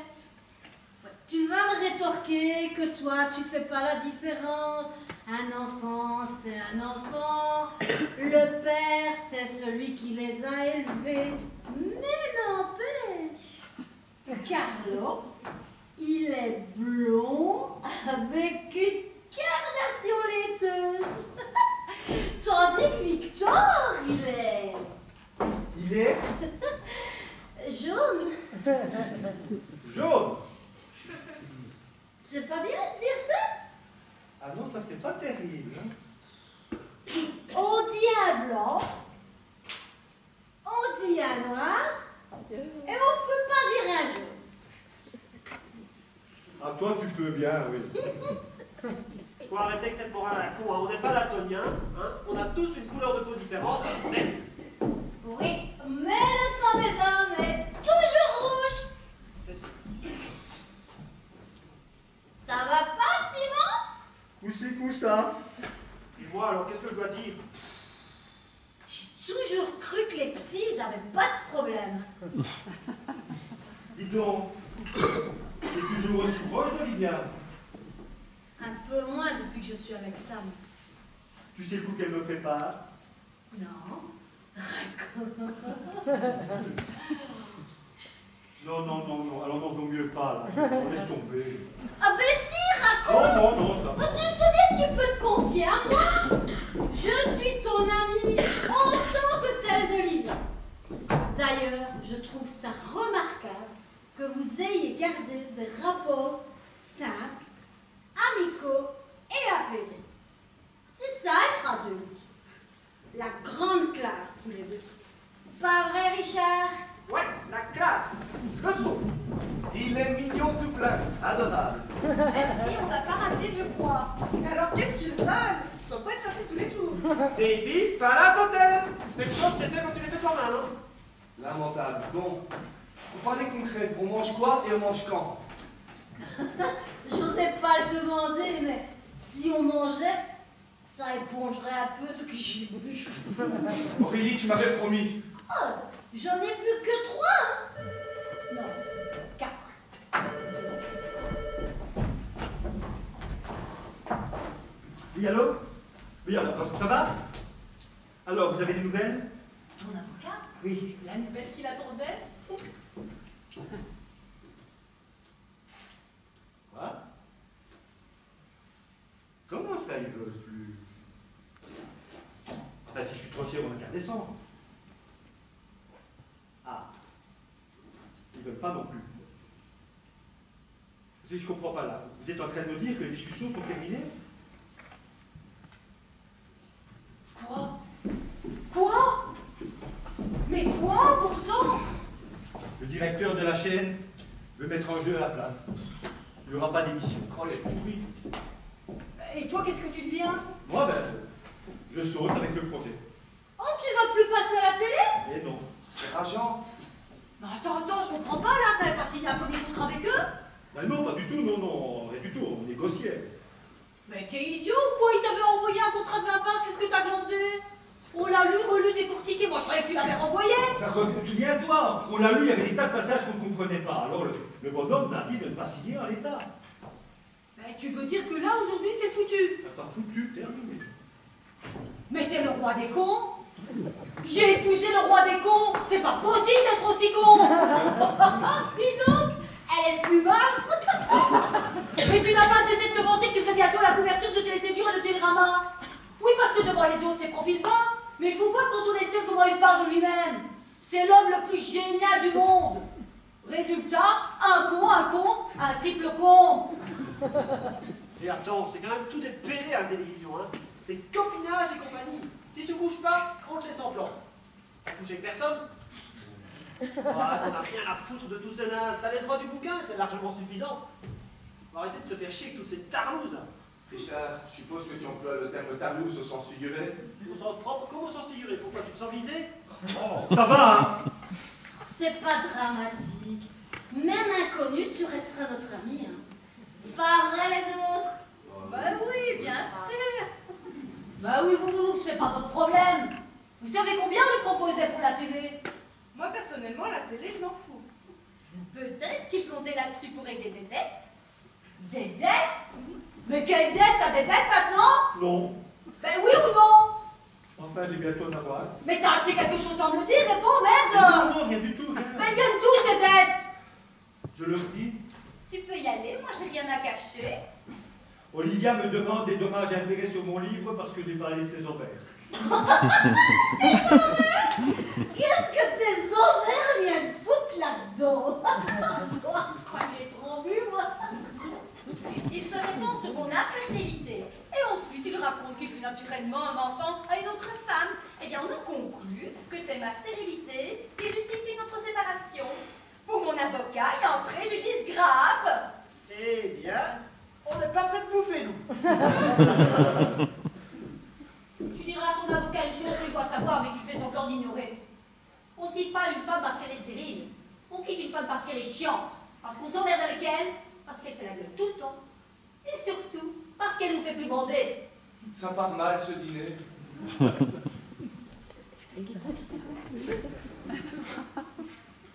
Tu vas me rétorquer que toi, tu fais pas la différence. Un enfant, c'est un enfant. Le père, c'est celui qui les a élevés. Mais n'empêche, Carlo, il est blond avec une carnation laiteuse. Tandis que Victor, il est... Il est jaune. jaune. J'ai pas bien de dire ça? Ah non, ça c'est pas terrible. Hein. On dit un blanc, on dit un noir, et on peut pas dire un jaune. Ah toi tu peux bien, oui. Faut arrêter avec cette morale à la con, hein. On n'est pas daltonien, hein. On a tous une couleur de peau différente, mais... Oui, mais le sang des hommes est toujours rouge. Ça va pas, Simon? Coussi coussa. Et moi, alors, qu'est-ce que je dois dire? J'ai toujours cru que les psys, ils avaient pas de problème. Dis donc, t'es toujours aussi proche d'Olivia. Un peu moins depuis que je suis avec Sam. Tu sais le coup qu'elle me prépare? Non. Non, non, non, non. Alors non, vaut mieux pas, là. On laisse tomber. Ah ben si, raconte! Non, non, non, ça. Oh, tu sais bien que tu peux te confier à moi. Je suis ton amie autant que celle de Livia. D'ailleurs, je trouve ça remarquable que vous ayez gardé des rapports simples, amicaux et apaisés. C'est ça être adulte. La grande classe, tous les deux. Pas vrai, Richard? Ouais, la classe, le son. Il est mignon tout plein, adorable. Merci, on n'a pas raté, je crois. Mais alors qu'est-ce qu'il râle? Ça doit pas être facile tous les jours. Baby, Palace Hotel. Même chose que t'étais quand tu l'as fait toi-même, non? Lamentable. Bon, pour parler concret, on mange quoi et on mange quand? J'osais pas le demander, mais si on mangeait, ça épongerait un peu ce que j'ai bu. Aurélie, tu m'avais promis. Oh, j'en ai plus que 3. Hein. Non, 4. Oui, allô? Oui, alors, ça va? Alors, vous avez des nouvelles? Ton avocat? Oui. La nouvelle qu'il attendait? Quoi? Comment ça, ils veulent plus? Enfin, si je suis trop cher, on n'a qu'à descendre. Ah. Ils veulent pas non plus. Je comprends pas là. Vous êtes en train de me dire que les discussions sont terminées? Quoi? Quoi? Mais quoi, bon sang? Le directeur de la chaîne veut mettre en jeu à la place. Il n'y aura pas d'émission. Oh, les pourris. Et toi, qu'est-ce que tu deviens? Moi, ben, je saute avec le projet. Oh, tu vas plus passer à la télé? Et non. C'est rageant. Bah, attends, je comprends pas là, t'avais pas signé un premier contrat avec eux? Ben non, pas du tout, non, non, rien du tout, on négociait. Mais t'es idiot ou quoi? Il t'avait envoyé un contrat de 20 pages, qu'est-ce que t'as glandé? On l'a lu, relu, décortiqué, moi je croyais que tu l'avais renvoyé. Enfin, souviens-toi, on l'a lu, il y avait des tas de passages qu'on ne comprenait pas. Alors le bonhomme m'a dit de ne pas signer en l'état. Mais tu veux dire que là, aujourd'hui, c'est foutu? Ça s'en foutu, terminé. Mais t'es le roi des cons? J'ai épousé le roi des cons! C'est pas possible d'être aussi con! Dis donc, elle est fumasse! Mais tu n'as pas cessé de te vanter que tu ferais bientôt la couverture de Téléséjour et de Télérama! Oui, parce que devant les autres, c'est profile pas, mais il faut voir quand on est seul comment il parle de lui-même! C'est l'homme le plus génial du monde! Résultat, un con, un triple con! Et attends, c'est quand même tout des pédés à la télévision, hein. C'est copinage et compagnie. Si tu couches pas, on te laisse en plan. T'as couché avec personne? Ah, t'en as rien à foutre de tout ce naze. T'as les droits du bouquin, c'est largement suffisant. Faut arrêter de se faire chier avec toutes ces tarlouses là. Richard, je suppose que tu emploies le terme tarlouse au sens figuré. Au sens propre comme au sens figuré. Pourquoi tu te sens visé? Ça va, hein? C'est pas dramatique. Même inconnu, tu resteras notre ami. Hein. Pas vrai les autres? Bah oui, bien sûr. Bah oui, vous, c'est pas votre problème. Vous savez combien on lui proposait pour la télé? Moi, personnellement, la télé, je m'en fous. Peut-être qu'il comptait là-dessus pour régler des dettes. Des dettes? Mais quelle dette? T'as des dettes maintenant? Non. Ben oui ou non? Enfin, j'ai bientôt en avoir. Mais t'as acheté quelque chose sans me le dire, réponds, Non, merde! non, rien du tout. Rien. Mais viennent d'où ces dettes? Je leur dis, Tu peux y aller, moi j'ai rien à cacher. Olivia me demande des dommages et intérêts sur mon livre parce que j'ai parlé de ses ovaires. Qu'est-ce que tes ovaires viennent foutre là-dedans? Je crois qu'il est trop bu, moi. Il se répand sur mon infertilité. Et ensuite, il raconte qu'il fut naturellement un enfant à une autre femme. Eh bien, on a conclu que c'est ma stérilité qui justifie notre séparation. Pour mon avocat, il y a un préjudice grave. Eh bien, on n'est pas prêt de bouffer, nous. Tu diras à ton avocat une chose qu'il doit savoir, mais qu'il fait semblant d'ignorer. On ne quitte pas une femme parce qu'elle est stérile. On quitte une femme parce qu'elle est chiante. Parce qu'on s'emmerde avec elle. Parce qu'elle fait la gueule tout le temps. Et surtout, parce qu'elle nous fait plus bander. Ça part mal ce dîner.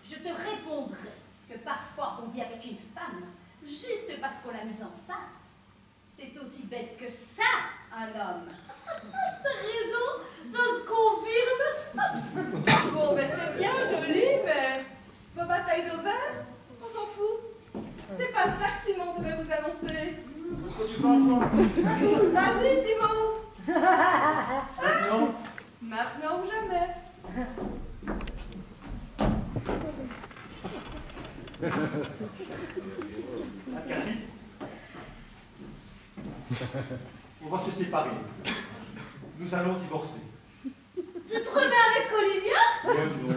Je te répondrai que parfois on vit avec une femme juste parce qu'on l'a mise enceinte. C'est aussi bête que ça, un homme. T'as raison, ça se confirme. Bon, ben c'est bien joli, mais vos batailles d'ovaires, on s'en fout. C'est pas ça que Simon devait vous annoncer. Pourquoi tu parles fort? Vas-y, Simon. Maintenant, Maintenant ou jamais. Cathy, on va se séparer. Nous allons divorcer. Tu te remets avec Olivia? Oh non,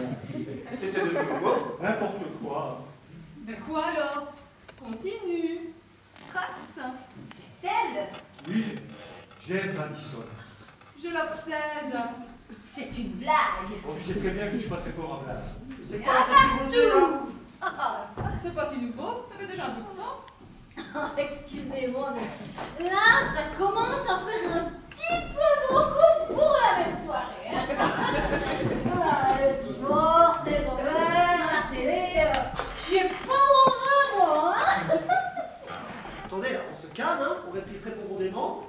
T'étais devenu quoi? n'importe quoi. Mais quoi alors? Continue. Trace. C'est elle. Oui, j'aime Radisson. Je l'obsède. C'est une blague. Bon, tu sais très bien que je ne suis pas très fort en blague. C'est quoi cette nouveauté là? Ah, c'est pas si nouveau, ça fait déjà un bout de temps. Excusez-moi, mais là, ça commence à faire un petit peu beaucoup pour la même soirée. Hein. Ah, le divorce, les ovaires, la télé, j'ai pas horreur, moi. Hein. Attendez, là, on se calme, hein, on respire très profondément.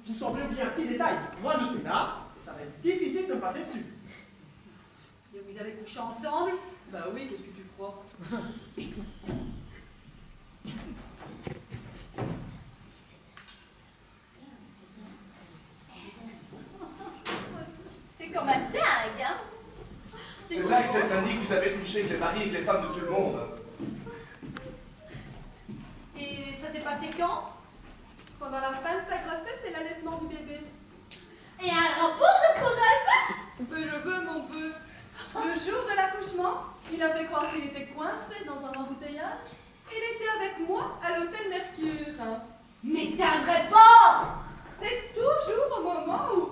Vous semblez oublier un petit détail. Moi, je suis là, et ça va être difficile de me passer dessus. Et vous avez couché ensemble? Bah oui, qu'est-ce que tu crois? C'est quand même dingue, hein? C'est vrai que c'est indique que vous avez couché avec les maris et avec les femmes de tout le monde. Et ça s'est passé quand? Pendant la fin de sa grossesse et l'allaitement du bébé. Et un rapport de cause à effet? Mais je veux mon peu. Le jour de l'accouchement, il a fait croire qu'il était coincé dans un embouteillage. Il était avec moi à l'hôtel Mercure. Mais t'as un rapport! C'est toujours au moment où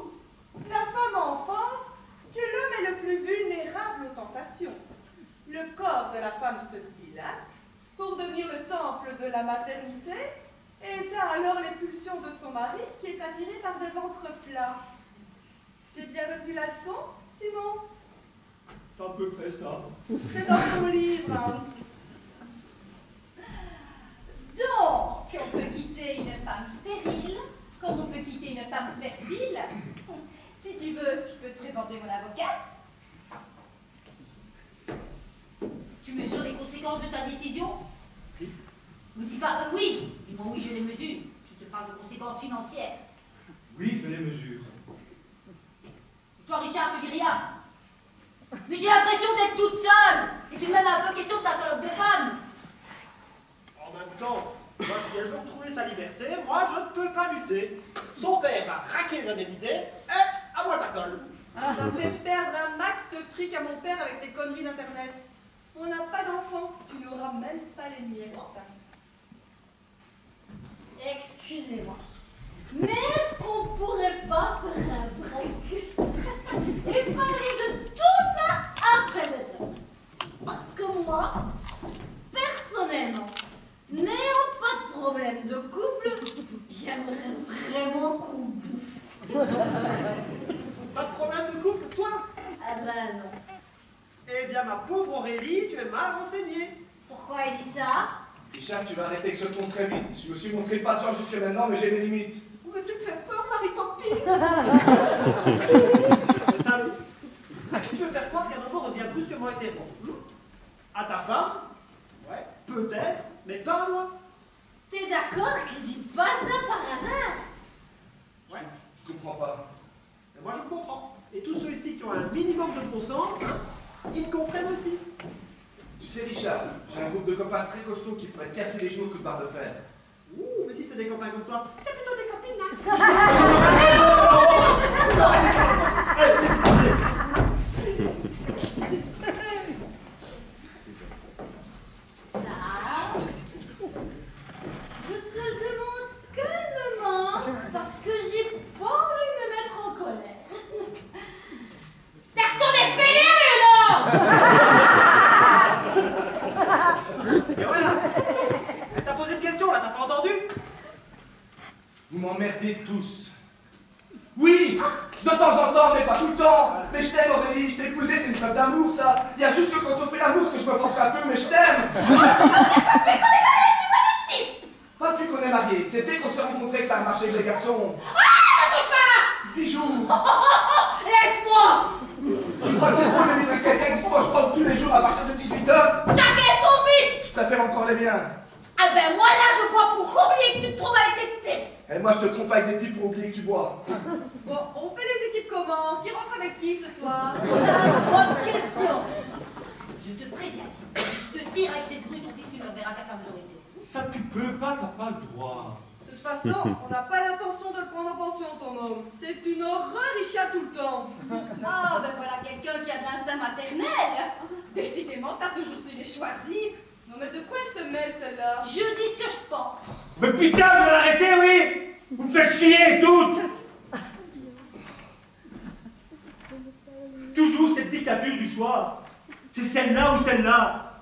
la femme enfante que l'homme est le plus vulnérable aux tentations. Le corps de la femme se dilate pour devenir le temple de la maternité et éteint alors les pulsions de son mari qui est attiré par des ventres plats. J'ai bien retenu la leçon, Simon? C'est à peu près ça. C'est dans ton livre. Hein. Donc, on peut quitter une femme stérile, comme on peut quitter une femme fertile. Si tu veux, je peux te présenter mon avocate. Tu mesures les conséquences de ta décision? Ne dis pas oui, dis-moi oui, je les mesure. Je te parle de conséquences financières. Oui, je les mesure. Et toi, Richard, tu dis rien. Mais j'ai l'impression d'être toute seule. Et tout de même un peu question de ta salope de femme. Oh, Attends, moi, si elle veut retrouver sa liberté, moi, je ne peux pas lutter. Son père va raquer les indemnités, et à moi la colle. Ça fait perdre un max de fric à mon père avec tes conneries d'internet. On n'a pas d'enfant, tu n'auras même pas les miettes. Excusez-moi, mais est-ce qu'on pourrait pas faire un break et parler de tout ça après le salon? Parce que moi, personnellement, n'ayant pas de problème de couple, j'aimerais vraiment qu'on bouffe. Pas de problème de couple, toi? Ah ben non. Eh bien, ma pauvre Aurélie, tu es mal renseignée. Pourquoi il dit ça? Richard, tu vas arrêter avec ce ton très vite. Je me suis montré patient jusque maintenant, mais j'ai mes limites. Mais tu me fais peur, Marie Poppins. Salut. Tu veux faire croire qu'un homme revient brusquement hétéro? À ta femme? Ouais, peut-être, mais pas à moi. T'es d'accord qu'il dit pas ça par hasard? Ouais, Je comprends pas. mais moi je me comprends. Et tous ceux ici qui ont un minimum de bon sens, ils me comprennent aussi. Tu sais, Richard, j'ai un groupe de copains très costauds qui pourraient te casser les genoux de coups de barre de fer. Ouh, mais si c'est des copains comme toi, c'est plutôt des copines, hein. Je te le demande calmement parce que j'ai pas envie de me mettre en colère. T'es retourné pédé ou non? Et voilà. Elle t'a posé une question, là, t'as pas entendu? Vous m'emmerdez tous. Oui, de temps en temps, mais pas tout le temps. Mais je t'aime, Aurélie, je t'ai épousé, c'est une preuve d'amour, ça. Il y a juste que quand on fait l'amour que je me force un peu, mais je t'aime. Pas depuis qu'on est mariés, c'est dès qu'on s'est rencontrés que ça a marché avec les garçons. Bijou. Laisse-moi! Tu crois que c'est drôle de vivre avec quelqu'un qui se mange pas tous les jours à partir de 18h? Chacun son fils! Je préfère encore les miens. Ah ben moi là je bois pour oublier que tu te trouves avec des petits. Et moi, je te trompe avec des types pour oublier que tu bois. Bon, on fait les équipes comment? Qui rentre avec qui ce soir? Bonne question. Je te préviens, si je te tire avec cette brute, ton fils, tu ne verras qu'à sa majorité. Ça, tu peux pas, t'as pas le droit. De toute façon, on n'a pas l'intention de le prendre en pension, ton homme. C'est une horreur, il chiale tout le temps. Ah, ben voilà quelqu'un qui a de l'instinct maternel. Décidément, t'as toujours su les choisir. Non mais de quoi elle se mêle, celle-là? Je dis ce que je pense. Mais putain, vous allez arrêter, oui! Vous me faites chier, toutes! Toujours cette dictature du choix. C'est celle-là ou celle-là.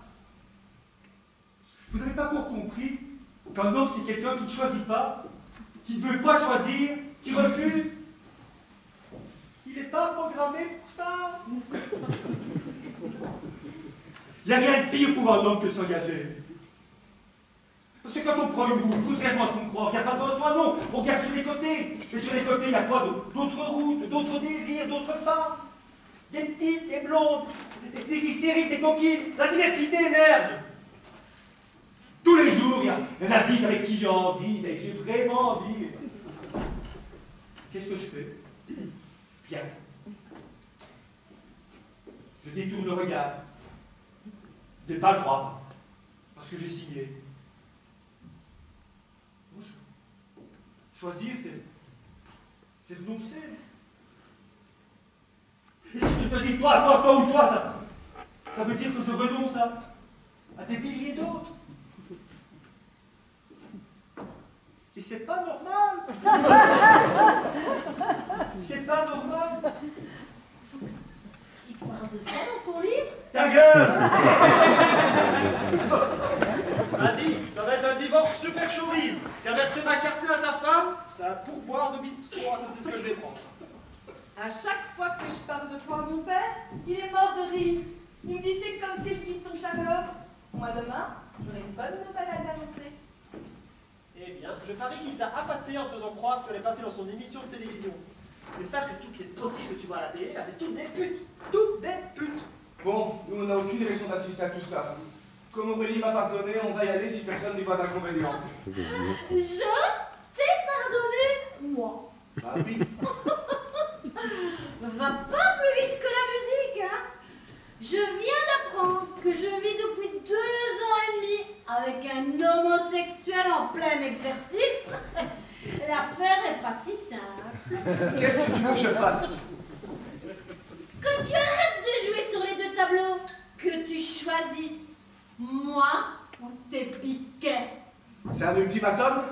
Vous n'avez pas encore compris qu'un homme, c'est quelqu'un qui ne choisit pas, qui ne veut pas choisir, qui refuse. Il n'est pas programmé pour ça. Il n'y a rien de pire pour un homme que de s'engager. Parce que quand on prend une route, contrairement à ce qu'on croit, on ne regarde pas dans soi, non, on regarde sur les côtés. Et sur les côtés, il y a quoi? D'autres routes, d'autres désirs, d'autres femmes. Des petites, des blondes, des hystériques, des coquines. La diversité, merde. Tous les jours, il y en a 10 avec qui j'ai envie, avec j'ai vraiment envie. Qu'est-ce que je fais? Bien. Je détourne le regard. Je n'ai pas le droit, parce que j'ai signé. Choisir, c'est renoncer. Et si je choisis toi ou toi, ça veut dire que je renonce à des milliers d'autres. Et c'est pas normal. C'est pas normal. Il parle de ça dans son livre? Ta gueule! Adi, ça va être un divorce super showbiz. Parce qu'a versé ma carte à sa femme, c'est un pourboire de bistrot, c'est ce que je vais prendre. À chaque fois que je parle de toi à mon père, il est mort de rire. Il me dit c'est comme Philippe ton Charlotte. Moi demain, j'aurai une bonne nouvelle à t'annoncer. Eh bien, je parie qu'il t'a appâté en faisant croire que tu allais passer dans son émission de télévision. Mais sache que toutes les potiches que tu vois à la télé, là, c'est toutes des putes. Toutes des putes. Bon, nous, on n'a aucune raison d'assister à tout ça. Comme Aurélie m'a pardonné, on va y aller si personne n'y voit d'inconvénient. Je t'ai pardonné, moi. Ah oui. Va pas plus vite que la musique, hein. Je viens d'apprendre que je vis depuis 2 ans et demi avec un homosexuel. Qu'est-ce que tu veux que je fasse? Que tu arrêtes de jouer sur les deux tableaux, que tu choisisses moi ou tes piquets. C'est un ultimatum?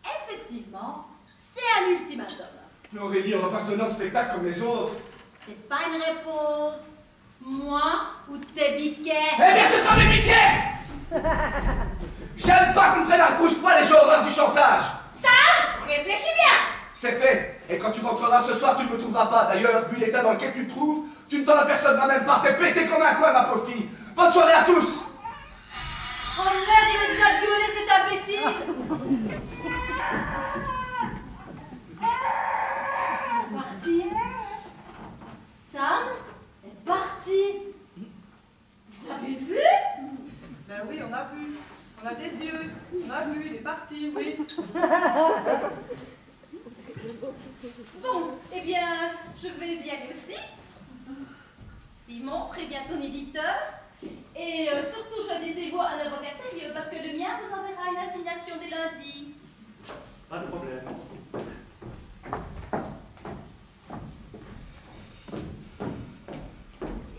Effectivement, c'est un ultimatum. Mais Aurélie, on va pas se donner un spectacle comme les autres. C'est pas une réponse. Moi ou tes piquets. Eh bien, ce sera mes piquets! J'aime pas qu'on me prenne à pousse-poil et j'ai horreur du chantage. Sam, réfléchis bien. C'est fait. Et quand tu rentreras ce soir, tu ne me trouveras pas. D'ailleurs, vu l'état dans lequel tu te trouves, tu ne t'en apercevras même pas. T'es pété comme un coin, ma pauvre fille. Bonne soirée à tous. Oh merde, il est déjà gueulé, cet imbécile. Parti. Sam est parti. Vous avez vu? Ben oui, on a vu. On a des yeux. On a vu, il est parti, oui. Bon, eh bien, je vais y aller aussi. Simon, préviens ton éditeur. Et surtout, choisissez-vous un avocat sérieux, parce que le mien vous enverra une assignation dès lundi. Pas de problème.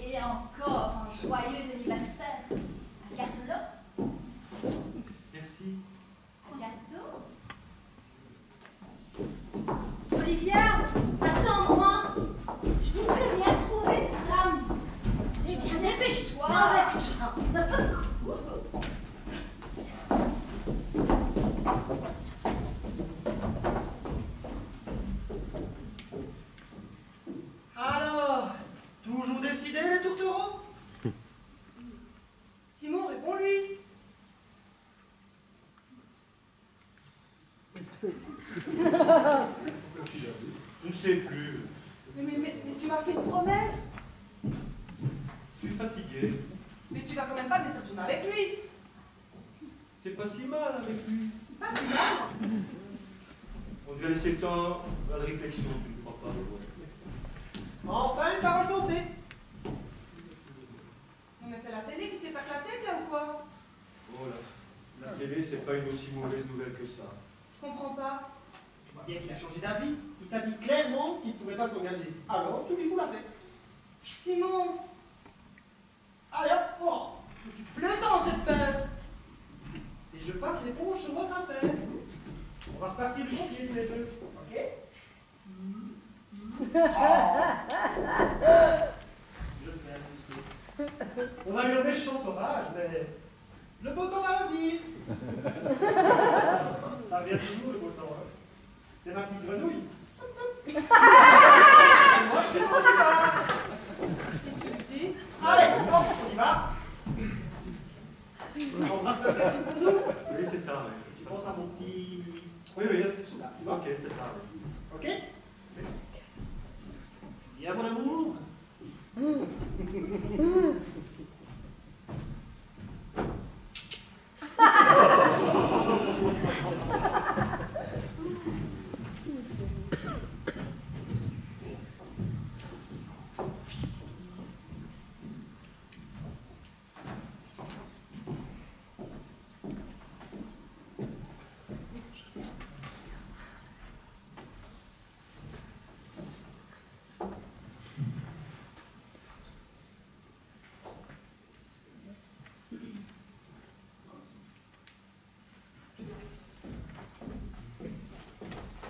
Et encore un joyeux anniversaire à Carlotte. Merci. À bientôt. Olivia, attends-moi. Je voudrais bien trouver Sam. Eh bien, dépêche-toi. Alors, toujours décidé les tourtereaux? Simon, réponds-lui. Je ne sais plus. Mais tu m'as fait une promesse. Je suis fatigué. Mais tu vas quand même pas me laisser retourner avec lui. T'es pas si mal avec lui. Pas si mal. On devait laisser le temps à la réflexion, tu ne crois pas? Enfin, une parole sensée. Non mais c'est la télé qui t'épate la tête là ou quoi? Oh là, la télé, c'est pas une aussi mauvaise nouvelle que ça. Je comprends pas. Tu vois bien qu'il a changé d'avis. Il t'a dit clairement qu'il ne pouvait pas s'engager. Alors, tu lui fous la paix. Simon, Allez hop, oh. tu plaisantes, j'espère. Et je passe l'éponge sur votre affaire. On va repartir du bon pied tous les deux. Ok? Je vais pousser. On va lui remettre chantorage, mais le beau temps va revenir. Ça revient toujours le beau temps. Hein. C'est ma petite grenouille. Moi, je sais qu'on y va. Si tu le dis. Allez, hop, on y va. On embrasse le petit pour nous. Oui, c'est ça, oui. Tu penses à mon petit... Oui, oui. Là, tu vois? Ok, c'est ça. Oui. Ok? Bien, mon amour.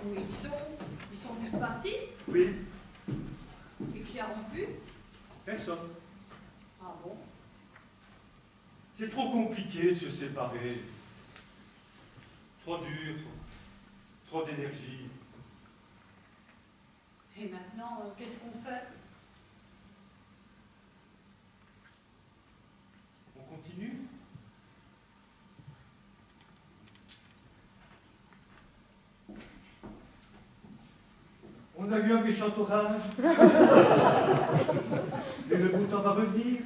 Où ils sont? Ils sont tous partis? Oui, Et qui a rompu? personne. Ah bon? C'est trop compliqué de se séparer. Trop dur, trop d'énergie. Et maintenant, qu'est-ce qu'on fait? On continue? On a eu un méchant orage. Mais le beau temps va revenir.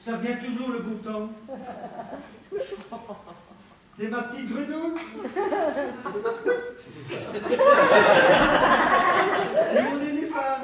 Ça vient toujours le beau temps. T'es ma petite grenouille. Et mon nénuphar.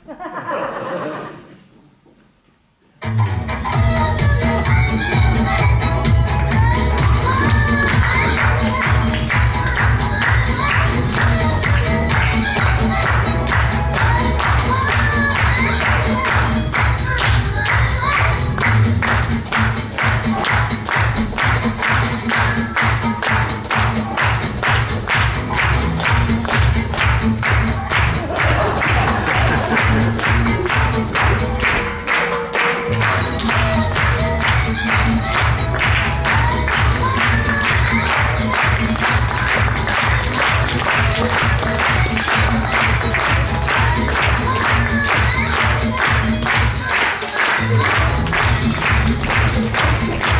Thank you.